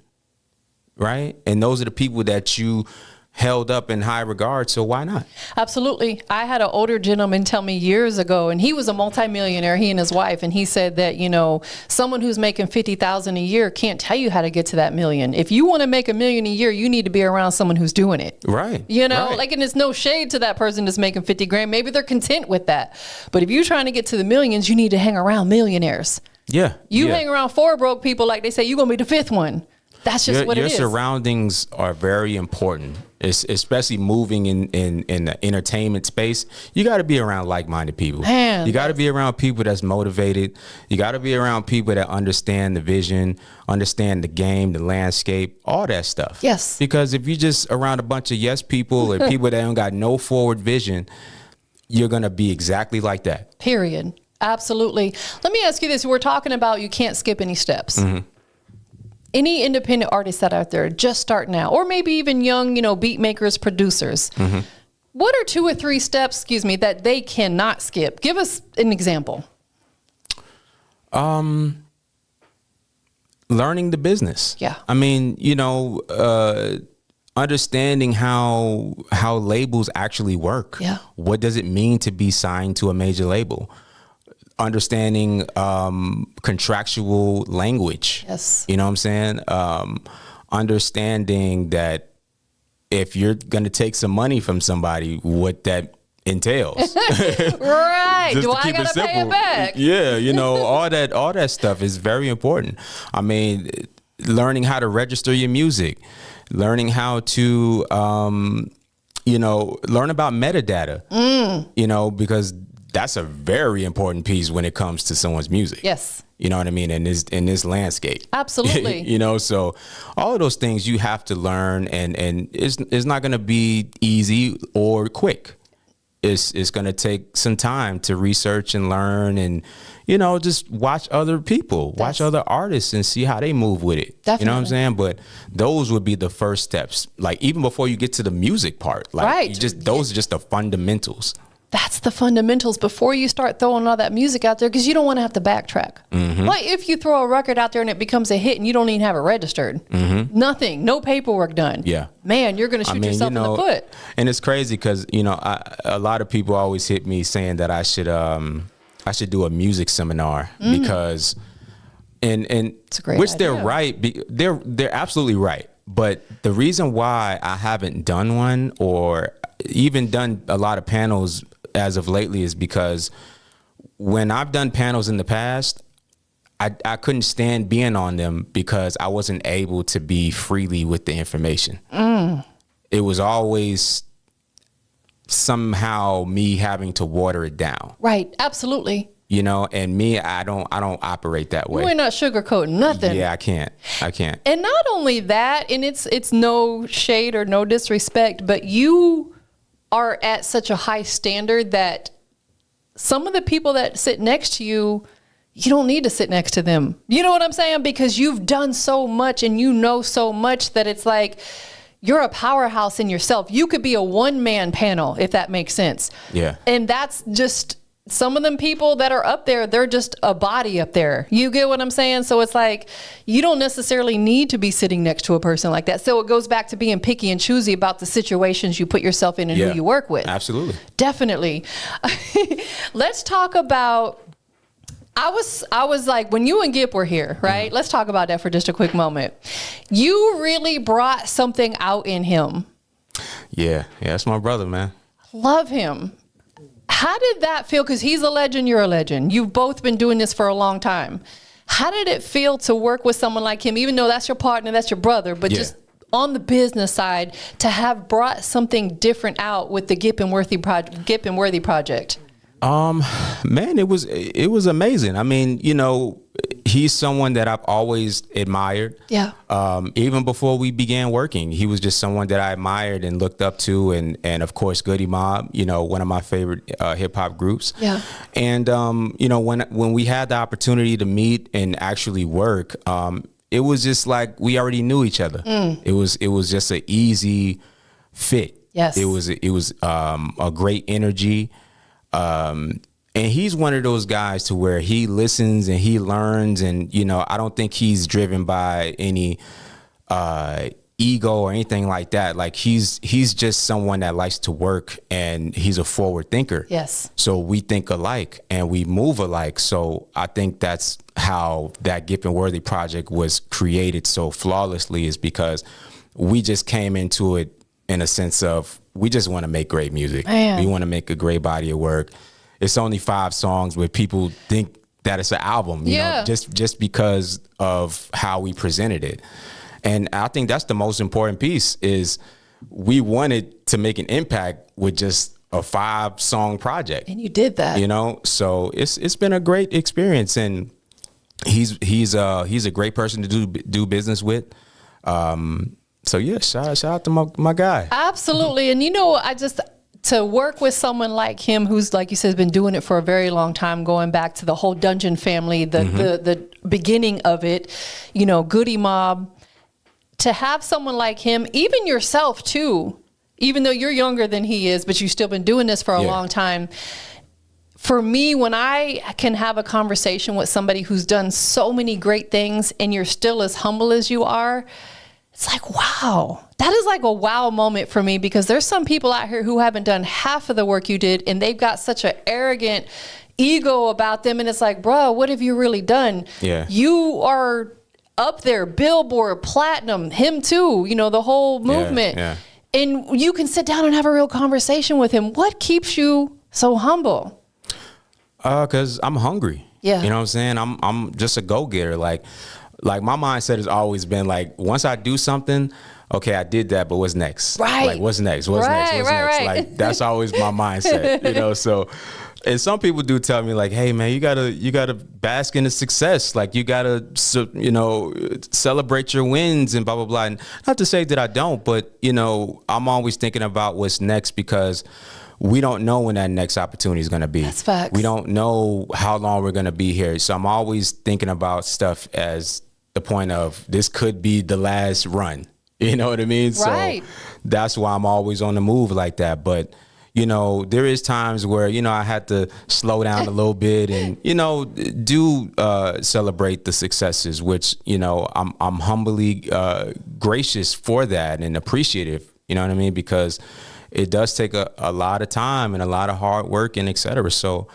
Right? And those are the people that you held up in high regard. So why not? Absolutely. I had an older gentleman tell me years ago, and he was a multimillionaire, he and his wife, and he said that, you know, someone who's making $50,000 a year can't tell you how to get to that million. If you want to make $1 million a year, you need to be around someone who's doing it. Right. You know, right. like, and it's no shade to that person that's making 50 grand. Maybe they're content with that. But if you're trying to get to the millions, you need to hang around millionaires. Yeah. You hang around 4 broke people, like they say, you're going to be the 5th one. That's just what it is. Your surroundings are very important. It's especially moving in the entertainment space. You got to be around like-minded people. Man, you got to be around people that's motivated. You got to be around people that understand the vision, understand the game, the landscape, all that stuff. Yes. Because if you're just around a bunch of yes people and people that don't got no forward vision, you're going to be exactly like that. Period. Absolutely. Let me ask you this. We're talking about you can't skip any steps. Mm-hmm. Any independent artists that are out there just starting out, or maybe even young, you know, beat makers, producers, mm-hmm. what are 2 or 3 steps, that they cannot skip? Give us an example. Learning the business. Yeah. I mean, you know, understanding how labels actually work. Yeah. What does it mean to be signed to a major label? Understanding contractual language. Yes. You know what I'm saying? Understanding that if you're going to take some money from somebody, what that entails. Right. Do I got to pay it back? Yeah. You know, all that stuff is very important. I mean, learning how to register your music, learning how to, you know, learn about metadata, you know, because that's a very important piece when it comes to someone's music. Yes. You know what I mean? In this landscape. Absolutely. You know, so all of those things you have to learn, and it's not going to be easy or quick. It's going to take some time to research and learn, and, you know, just watch other people, watch other artists and see how they move with it. Definitely. You know what I'm saying? But those would be the first steps. Like, even before you get to the music part, like, right. Those are just the fundamentals. That's the fundamentals before you start throwing all that music out there, because you don't want to have to backtrack. Mm-hmm. Like, if you throw a record out there and it becomes a hit and you don't even have it registered, nothing, no paperwork done. Yeah. Man, you're going to shoot yourself in the foot. And it's crazy because, you know, a lot of people always hit me saying that I should do a music seminar because, and it's a great which idea. they're right. They're absolutely right. But the reason why I haven't done one or even done a lot of panels as of lately is because when I've done panels in the past, I couldn't stand being on them because I wasn't able to be freely with the information. It was always somehow me having to water it down. Right. Absolutely. You know, and me, I don't operate that way. We're not sugarcoating nothing. Yeah, I can't. And not only that, and it's no shade or no disrespect, but you are at such a high standard that some of the people that sit next to you, you don't need to sit next to them. You know what I'm saying? Because you've done so much and you know so much that it's like you're a powerhouse in yourself. You could be a one-man panel, if that makes sense. Yeah. And that's just some of them people that are up there, they're just a body up there. You get what I'm saying? So it's like, you don't necessarily need to be sitting next to a person like that. So it goes back to being picky and choosy about the situations you put yourself in and who you work with. Absolutely. Definitely. Let's talk about, I was like, when you and Gip were here, right? Let's talk about that for just a quick moment. You really brought something out in him. Yeah, that's my brother, man. Love him. How did that feel? Because he's a legend, you're a legend. You've both been doing this for a long time. How did it feel to work with someone like him, even though that's your partner, that's your brother, but just on the business side, to have brought something different out with the Gip and Worthy project? Man, it was amazing. I mean, you know, he's someone that I've always admired. Yeah. Even before we began working, he was just someone that I admired and looked up to, and of course, Goody Mob, you know, one of my favorite hip hop groups. Yeah. And you know, when we had the opportunity to meet and actually work, it was just like we already knew each other. It was just an easy fit. Yes. It was a great energy. And he's one of those guys to where he listens and he learns, and I don't think he's driven by any ego or anything like that. Like he's just someone that likes to work, and he's a forward thinker. Yes. So we think alike and we move alike. So I think that's how that Gift and Worthy project was created so flawlessly, is because we just came into it in a sense of, we just want to make great music. Man. We want to make a great body of work. It's only 5 songs, but people think that it's an album, you know, just because of how we presented it. And I think that's the most important piece, is we wanted to make an impact with just a 5-song project. And you did that. So it's been a great experience, and he's a great person to do business with. So yeah, shout out to my guy. Absolutely. And to work with someone like him, who's, like you said, has been doing it for a very long time, going back to the whole Dungeon family, the beginning of it, Goody Mob, to have someone like him, even yourself too, even though you're younger than he is, but you've still been doing this for a long time. For me, when I can have a conversation with somebody who's done so many great things and you're still as humble as you are, it's like, wow, that is like a wow moment for me, because there's some people out here who haven't done half of the work you did, and they've got such an arrogant ego about them. And it's like, bro, what have you really done? Yeah. You are up there, Billboard, platinum, him too, the whole movement. Yeah. And you can sit down and have a real conversation with him. What keeps you so humble? 'Cause I'm hungry. Yeah. You know what I'm saying? I'm just a go-getter. Like my mindset has always been like, once I do something, okay, I did that, but what's next? Right. Like, what's next? What's next? Right. Like, that's always my mindset, So, and some people do tell me like, hey man, you gotta bask in the success. Like, you gotta, celebrate your wins and blah, blah, blah. And not to say that I don't, but I'm always thinking about what's next, because we don't know when that next opportunity is going to be. That's facts. We don't know how long we're going to be here. So I'm always thinking about stuff as the point of, this could be the last run. You know what I mean? Right. So that's why I'm always on the move like that. But, there is times where, I had to slow down a little bit and, do celebrate the successes, which, I'm humbly gracious for that and appreciative. You know what I mean? Because it does take a lot of time and a lot of hard work and et cetera. So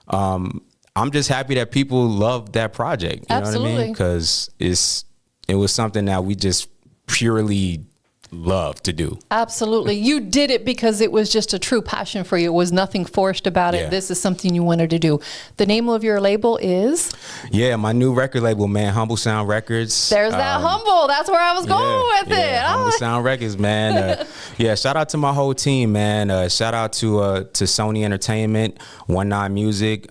I'm just happy that people love that project. You know what I mean? Because it was something that we just purely love to do. Absolutely. You did it because it was just a true passion for you. It was nothing forced about it. Yeah. This is something you wanted to do. The name of your label is? Yeah, my new record label, man, Humble Sound Records. There's that humble. That's where I was going with it. Humble Sound Records, man. Shout out to my whole team, man. Shout out to Sony Entertainment, 19 Music.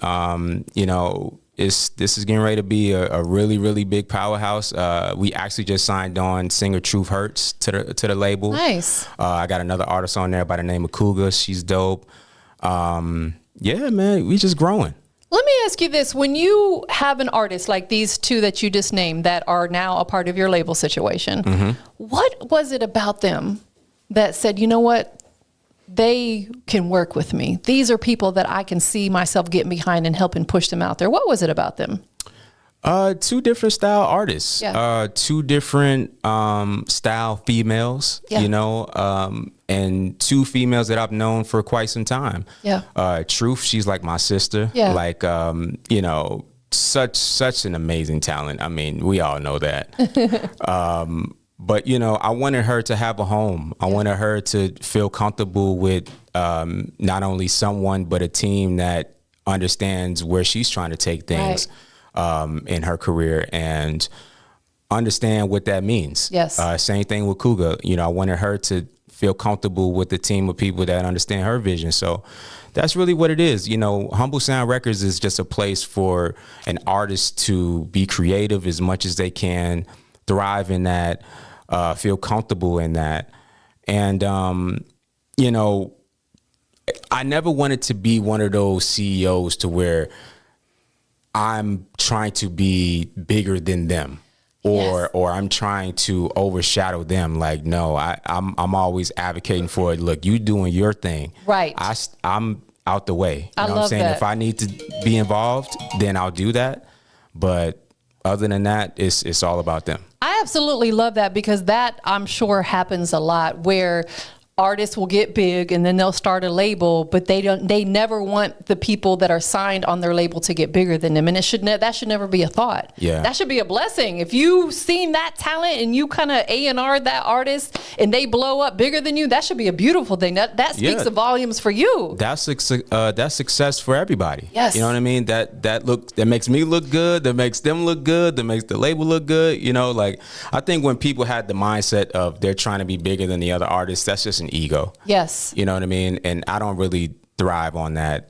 This is getting ready to be a really, really big powerhouse. We actually just signed on singer Truth Hurts to the label. Nice. I got another artist on there by the name of Cougar. She's dope. Yeah, man, we just growing. Let me ask you this. When you have an artist like these two that you just named that are now a part of your label situation, what was it about them that said, you know what? They can work with me. These are people that I can see myself getting behind and helping push them out there. What was it about them? 2 different style artists, 2 different style females, and 2 females that I've known for quite some time. Yeah. Truth, she's like my sister. Yeah. Like, such an amazing talent. I mean, we all know that. But, I wanted her to have a home. I wanted her to feel comfortable with not only someone, but a team that understands where she's trying to take things in her career and understand what that means. Yes. Same thing with Cougar. I wanted her to feel comfortable with the team of people that understand her vision. So that's really what it is. Humble Sound Records is just a place for an artist to be creative as much as they can, thrive in that, feel comfortable in that. And, I never wanted to be one of those CEOs to where I'm trying to be bigger than them. or I'm trying to overshadow them. Like, no, I'm always advocating for it. Look, you doing your thing. Right. I'm out the way. You know what I'm love saying? that. If I need to be involved, then I'll do that. But other than that, it's all about them. I absolutely love that, because that, I'm sure, happens a lot, where artists will get big and then they'll start a label, but they never want the people that are signed on their label to get bigger than them. And that should never be a thought. Yeah. That should be a blessing. If you've seen that talent and you kind of A&R that artist and they blow up bigger than you, that should be a beautiful thing. That speaks of volumes for you. That's success for everybody. Yes. You know what I mean? That makes me look good, that makes them look good, that makes the label look good. You know, like, I think when people had the mindset of they're trying to be bigger than the other artists, that's just an ego. Yes. You know what I mean? And I don't really thrive on that.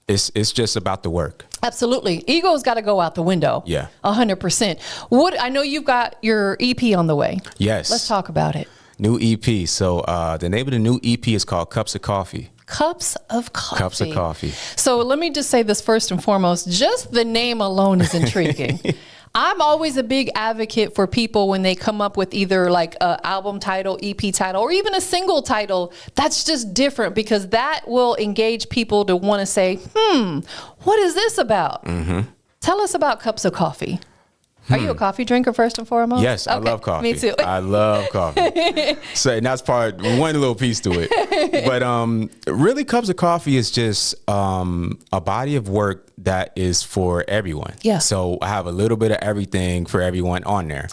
It's just about the work. Absolutely. Ego's got to go out the window. Yeah. 100%. I know you've got your EP on the way. Yes. Let's talk about it. New EP. So the name of the new EP is called Cups of Coffee. Cups of Coffee. Cups of Coffee. So let me just say this first and foremost. Just the name alone is intriguing. I'm always a big advocate for people when they come up with either like an album title, EP title, or even a single title. That's just different, because that will engage people to want to say, what is this about? Mm-hmm. Tell us about Cups of Coffee. Are you a coffee drinker first and foremost? Yes, I love coffee. Me too. I love coffee. So, and that's one little piece to it. But really, Cups of Coffee is just a body of work that is for everyone. Yeah. So I have a little bit of everything for everyone on there.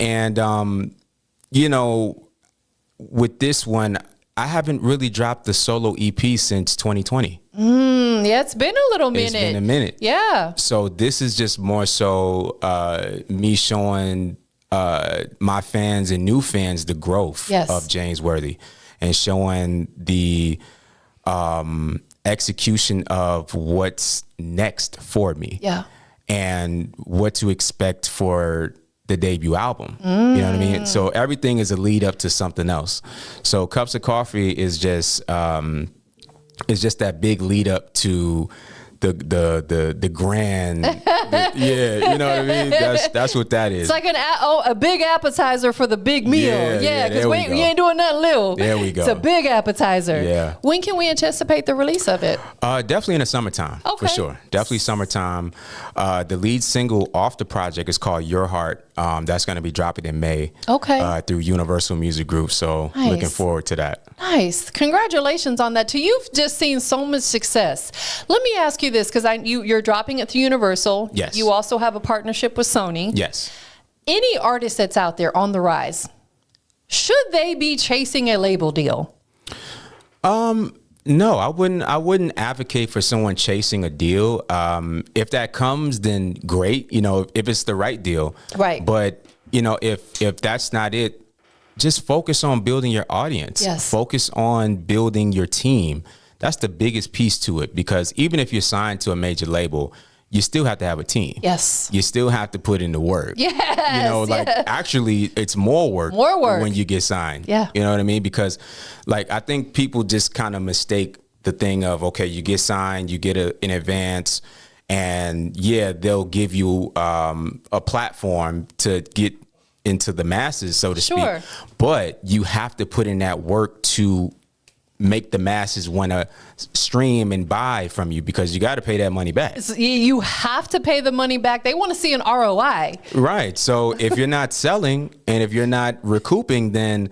And, you know, with this one, I haven't really dropped the solo EP since 2020. Yeah, it's been a little minute. It's been a minute. Yeah. So this is just more so me showing my fans and new fans the growth of James Worthy, and showing the execution of what's next for me. Yeah. And what to expect for the debut album. You know what I mean? So everything is a lead up to something else. So Cups of Coffee is just that big lead up to the grand, you know what I mean? That's what that is. It's like a big appetizer for the big meal. Yeah, because you ain't doing nothing little. There we go. It's a big appetizer. Yeah. When can we anticipate the release of it? Definitely in the summertime, for sure. Definitely summertime. The lead single off the project is called Your Heart. That's going to be dropping in May. Okay. Through Universal Music Group. So looking forward to that. Nice. Congratulations on that too. You've just seen so much success. Let me ask you this, because you're dropping it through Universal. Yes. You also have a partnership with Sony. Yes. Any artist that's out there on the rise, should they be chasing a label deal? No, I wouldn't advocate for someone chasing a deal. If that comes, then great. You know, if it's the right deal. Right. But you know, if that's not it, just focus on building your audience. Yes. Focus on building your team. That's the biggest piece to it, because even if you're signed to a major label, you still have to have a team. Yes. You still have to put in the work. Yes. You know, like actually it's more work when you get signed. Yeah. You know what I mean? Because like, I think people just kind of mistake the thing of, okay, you get signed, you get an advance, and they'll give you a platform to get into the masses, so to speak. But you have to put in that work to make the masses want to stream and buy from you, because you got to pay that money back. You have to pay the money back. They want to see an ROI. Right. So if you're not selling and if you're not recouping, then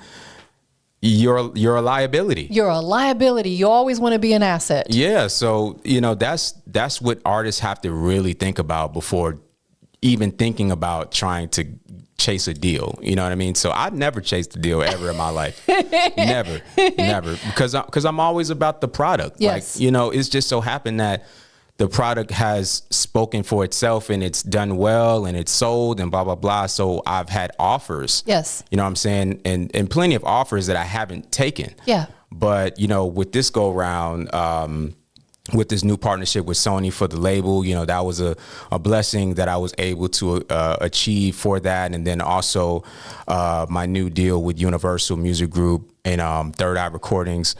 you're a liability. You're a liability. You always want to be an asset. Yeah. So, you know, that's what artists have to really think about before even thinking about trying to chase a deal. You know what I mean? So I've never chased a deal ever in my life. Never. Because I'm always about the product. Yes. Like, you know, it's just so happened that the product has spoken for itself and it's done well and it's sold and blah, blah, blah. So I've had offers. Yes. You know what I'm saying? And plenty of offers that I haven't taken. Yeah. But, you know, with this go round, with this new partnership with Sony for the label, you know, that was a blessing that I was able to achieve for that. And then also my new deal with Universal Music Group and Third Eye Recordings.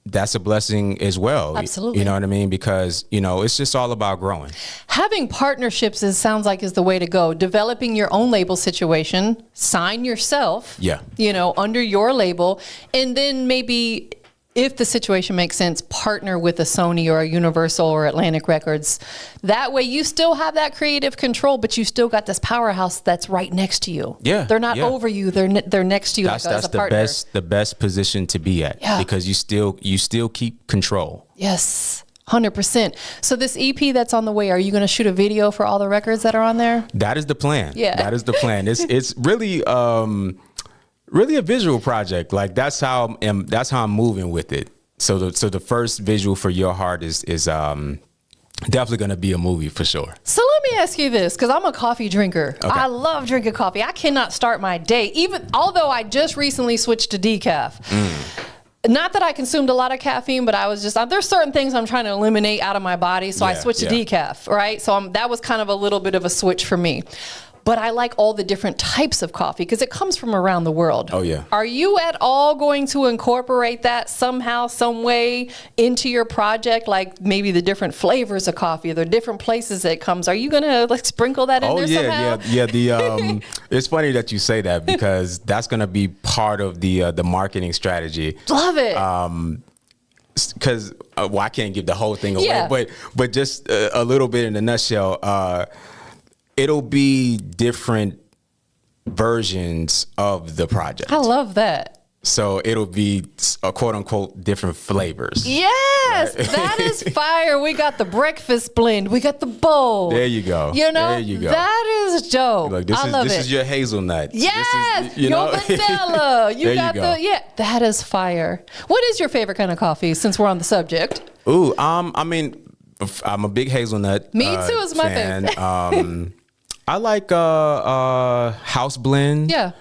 that's a blessing as well. Absolutely. You know what I mean? Because, it's just all about growing. Having partnerships sounds like is the way to go. Developing your own label situation, sign yourself, under your label, and then maybe, if the situation makes sense, partner with a Sony or a Universal or Atlantic Records. That way you still have that creative control, but you still got this powerhouse that's right next to you. Yeah. They're not over you. They're next to you That's as a partner. the best position to be at, because you still keep control. Yes. 100%. So this EP that's on the way, are you going to shoot a video for all the records that are on there? That is the plan. Yeah. That is the plan. It's really really a visual project. Like that's how I'm moving with it. So the first visual for Your Heart is definitely going to be a movie for sure. So let me ask you this, because I'm a coffee drinker. Okay. I love drinking coffee. I cannot start my day, although I just recently switched to decaf. Not that I consumed a lot of caffeine, but I was just, there's certain things I'm trying to eliminate out of my body. So I switched to decaf, right? So that was kind of a little bit of a switch for me. But I like all the different types of coffee because it comes from around the world. Oh, yeah. Are you at all going to incorporate that somehow, some way into your project? Like maybe the different flavors of coffee, or the different places that it comes. Are you going to sprinkle that in there somehow? Yeah. It's funny that you say that because that's going to be part of the marketing strategy. Love it. Because I can't give the whole thing away, but just a little bit in a nutshell. It'll be different versions of the project. I love that. So it'll be a quote unquote different flavors. Yes, right? That is fire. We got the breakfast blend. We got the bowl. There you go. There you go. That is dope. Look, I love it. This is your hazelnut. Yes, your vanilla. You got that is fire. What is your favorite kind of coffee since we're on the subject? Ooh, I mean, I'm a big hazelnut. Me too is my favorite. I like house blend. Yeah.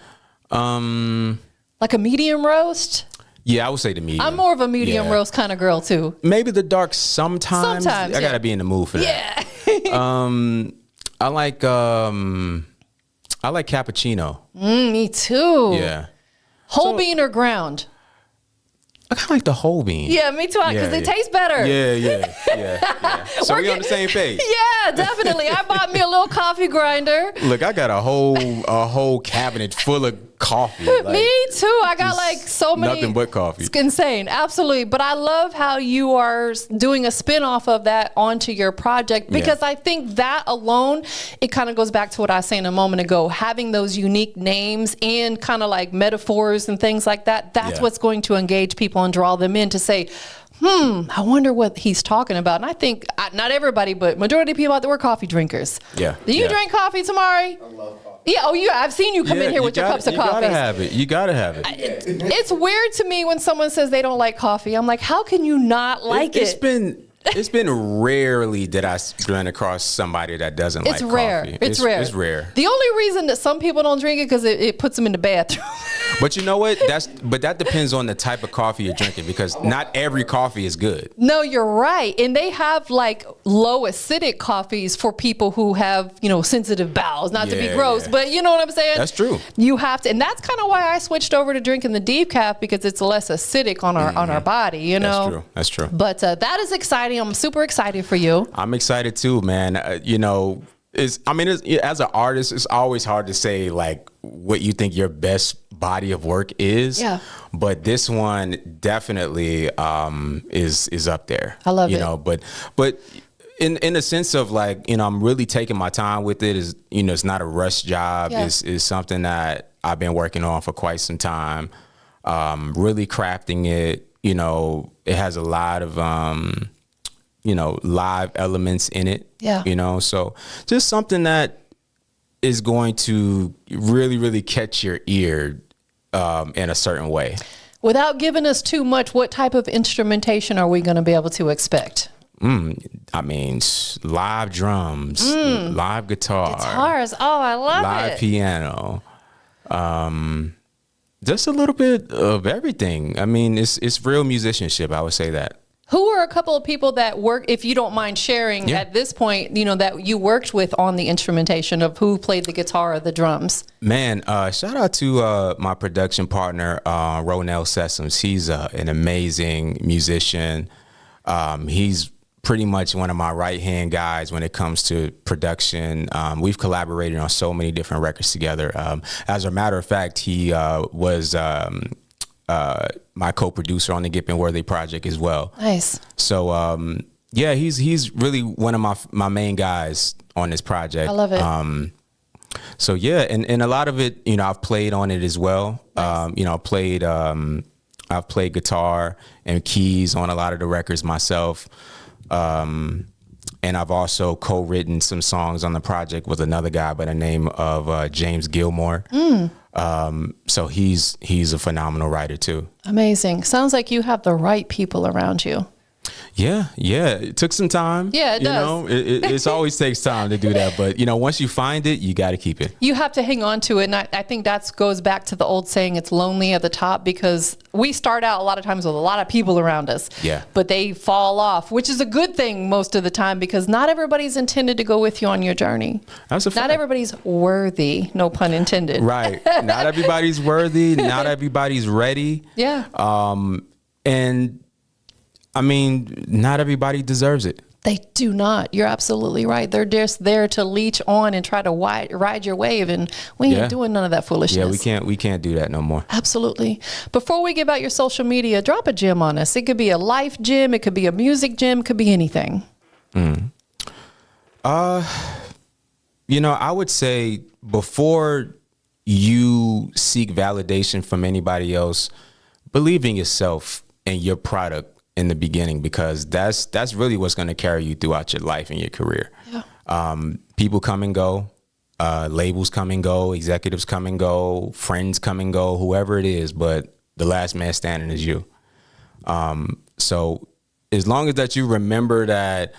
Like a medium roast? Yeah, I would say the medium. I'm more of a medium roast kind of girl too. Maybe the dark sometimes. I gotta be in the mood for that. Yeah. I like cappuccino. Me too. Yeah. Whole bean or ground? I kind of like the whole bean. Yeah, me too, because it tastes better. Yeah. So we on the same page. Yeah, definitely. I bought me a little coffee grinder. Look, I got a whole cabinet full of coffee. Me too. I got so many. Nothing but coffee. It's insane. Absolutely. But I love how you are doing a spin-off of that onto your project, because I think that alone, it kind of goes back to what I was saying a moment ago, having those unique names and kind of like metaphors and things like that. That's what's going to engage people and draw them in to say, I wonder what he's talking about. And I think, not everybody, but majority of people out there were coffee drinkers. Yeah. Do you drink coffee, Tamari? I love coffee. Yeah, I've seen you come in here with your cups of coffee. You gotta have it. It's weird to me when someone says they don't like coffee. I'm like, how can you not like it? It's been rarely that I run across somebody that doesn't like coffee. It's rare. It's rare. The only reason that some people don't drink it because it puts them in the bathroom. But you know what? That depends on the type of coffee you're drinking, because not every coffee is good. No, you're right. And they have low acidic coffees for people who have, sensitive bowels, not to be gross, but you know what I'm saying? That's true. You have to, and that's kind of why I switched over to drinking the decaf, because it's less acidic on our body, That's true. But that is exciting. I'm super excited for you. I'm excited too, man. As an artist, it's always hard to say what you think your best body of work is. Yeah. But this one definitely is up there. I love it. But in the sense of I'm really taking my time with it. It's not a rush job. Yeah. It's something that I've been working on for quite some time. Really crafting it. It has a lot of live elements in it. Yeah. So just something that is going to really, really catch your ear in a certain way. Without giving us too much, what type of instrumentation are we going to be able to expect? Live drums, live guitars. Oh, I love live it. Piano. Just a little bit of everything. It's real musicianship. I would say that. Who are a couple of people that work, if you don't mind sharing at this point, that you worked with on the instrumentation, of who played the guitar or the drums? Man, shout out to my production partner, Ronell Sessoms. He's an amazing musician. He's pretty much one of my right-hand guys when it comes to production. We've collaborated on so many different records together. As a matter of fact, he was my co-producer on the Gippin Worthy project as well. Nice. So he's really one of my main guys on this project. I love it. So yeah, and a lot of it, I've played on it as well. Nice. I've played guitar and keys on a lot of the records myself. And I've also co-written some songs on the project with another guy by the name of James Gilmore. So he's a phenomenal writer too. Amazing. Sounds like you have the right people around you. Yeah. It took some time. Yeah, it does. It's always takes time to do that. But, once you find it, you got to keep it. You have to hang on to it. And I think that goes back to the old saying, it's lonely at the top, because we start out a lot of times with a lot of people around us. Yeah. But they fall off, which is a good thing most of the time, because not everybody's intended to go with you on your journey. That's a fact. Not everybody's worthy, no pun intended. Right. Not everybody's worthy. Not everybody's ready. Yeah. And I mean, not everybody deserves it. They do not. You're absolutely right. They're just there to leech on and try to ride your wave, and we ain't doing none of that foolishness. Yeah, we can't do that no more. Absolutely. Before we give out your social media, drop a gem on us. It could be a life gem, it could be a music gem, it could be anything. I would say before you seek validation from anybody else, believe in yourself and your product in the beginning, because that's really what's going to carry you throughout your life and your career. Yeah. People come and go, labels come and go, executives come and go, friends come and go, whoever it is, but the last man standing is you. So as long as that you remember that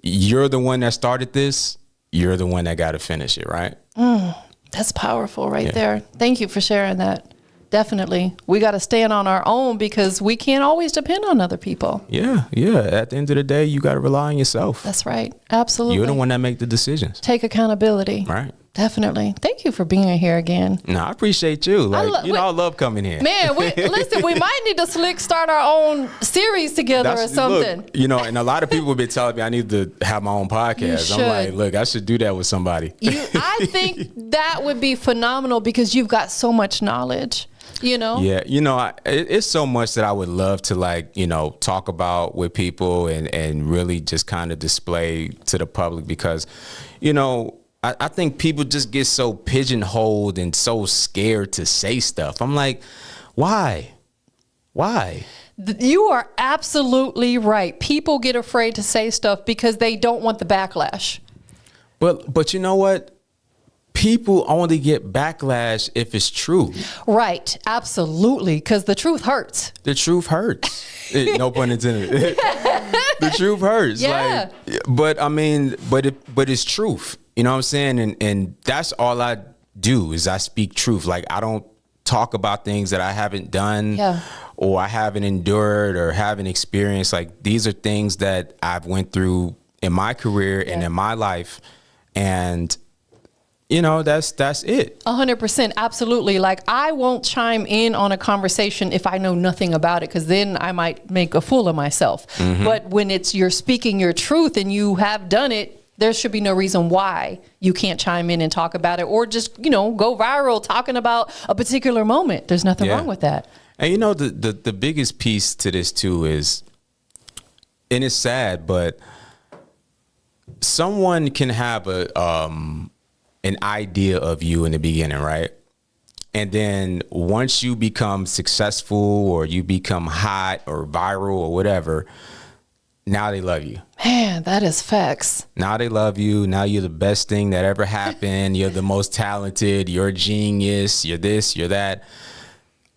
you're the one that started this, you're the one that got to finish it, right? That's powerful right there. Thank you for sharing that. Definitely. We got to stand on our own, because we can't always depend on other people. Yeah. At the end of the day, you got to rely on yourself. That's right. Absolutely. You're the one that make the decisions. Take accountability. Right. Definitely. Thank you for being here again. No, I appreciate you. I love coming here. Man, listen, we might need to start our own series together or something. Look, and a lot of people have been telling me I need to have my own podcast. I'm like, look, I should do that with somebody. I think that would be phenomenal, because you've got so much knowledge. Yeah, it's so much that I would love to talk about with people and really just kind of display to the public, because I think people just get so pigeonholed and so scared to say stuff. I'm like, why? You are absolutely right. People get afraid to say stuff because they don't want the backlash. But you know what? People only get backlash if it's true. Right. Absolutely. Because the truth hurts. The truth hurts. No pun intended. The truth hurts. Yeah. But it's truth. You know what I'm saying? And that's all I do, is I speak truth. Like, I don't talk about things that I haven't done or I haven't endured or haven't experienced. Like, these are things that I've went through in my career and in my life. And that's it. 100%. Absolutely. Like, I won't chime in on a conversation if I know nothing about it, because then I might make a fool of myself. But when you're speaking your truth and you have done it, there should be no reason why you can't chime in and talk about it, or just, go viral talking about a particular moment. There's nothing wrong with that. And the biggest piece to this too is, and it's sad, but someone can have an idea of you in the beginning, right? And then once you become successful or you become hot or viral or whatever, now they love you. Man, that is facts. Now they love you. Now you're the best thing that ever happened. You're the most talented. You're a genius. You're this, you're that.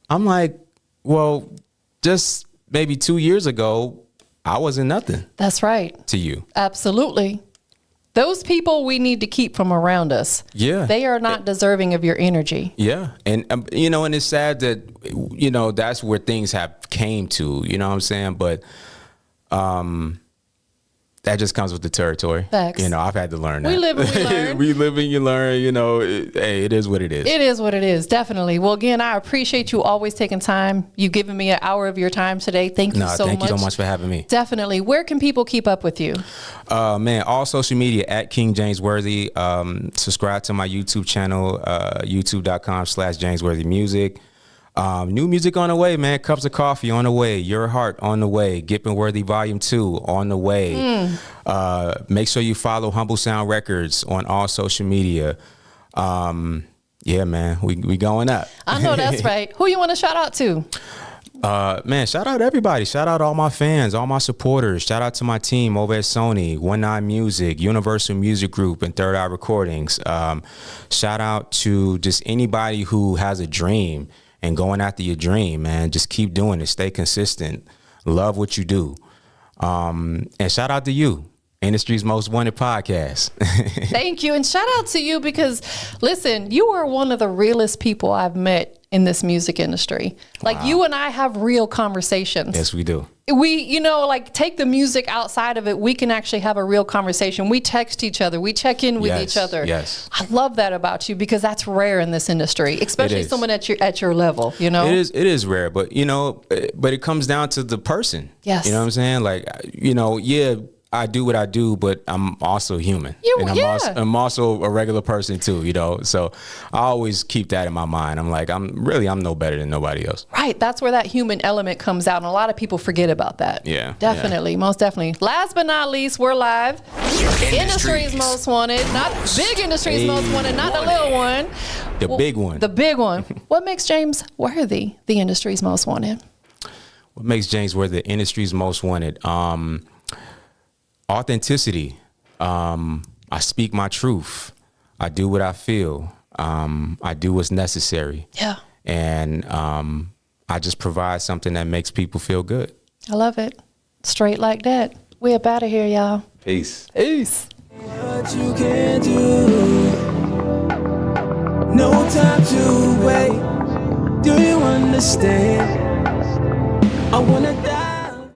I'm like, well, just maybe 2 years ago, I wasn't nothing. That's right. To you. Absolutely. Those people we need to keep from around us. Yeah. They are not deserving of your energy. Yeah. And, and it's sad that, that's where things have came to, you know what I'm saying? But that just comes with the territory. Facts. You know, I've had to learn that. We live and we learn. We live and you learn, you know, hey, it is what it is. It is what it is, definitely. Well, again, I appreciate you always taking time. You've given me an hour of your time today. Thank you so much. Thank you so much for having me. Definitely. Where can people keep up with you? Man, all social media at King James Worthy. Subscribe to my YouTube channel, youtube.com/JamesWorthyMusic. New music on the way, man. Cups of Coffee on the way. Your Heart on the way. Gippin' Worthy Volume 2 on the way. Make sure you follow Humble Sound Records on all social media. Yeah, man, we going up. I know that's right. Who you want to shout out to? Man, shout out to everybody. Shout out all my fans, all my supporters. Shout out to my team over at Sony, 19 Music, Universal Music Group, and Third Eye Recordings. Shout out to just anybody who has a dream and going after your dream, man. Just keep doing it. Stay consistent. Love what you do. And shout out to you, Industry's Most Wanted Podcast. Thank you. And shout out to you because, listen, you are one of the realest people I've met in this music industry. Like, you and I have real conversations. Yes, we do. We, you know, like, take the music outside of it. We can actually have a real conversation. We text each other. We check in with each other. Yes. I love that about you because that's rare in this industry, especially someone at your level, you know? It is rare, but, you know, but it comes down to the person. Yes. You know what I'm saying? Like, you know, yeah, I do what I do, but I'm also human. I'm also a regular person too, you know? So I always keep that in my mind. I'm like, I'm no better than nobody else. Right. That's where that human element comes out. And a lot of people forget about that. Yeah. Definitely. Yeah. Most definitely. Last but not least, we're live. Industry's Most Wanted. Not big Industry's Most Wanted, not the little one. The big one. The big one. What makes James Worthy the Industry's Most Wanted? What makes James Worthy the Industry's Most Wanted? Authenticity. I speak my truth. I do what I feel. I do what's necessary. Yeah. And I just provide something that makes people feel good. I love it. Straight like that. We up out of here, y'all. Peace. Peace. What you can do. No time to wait. Do you understand?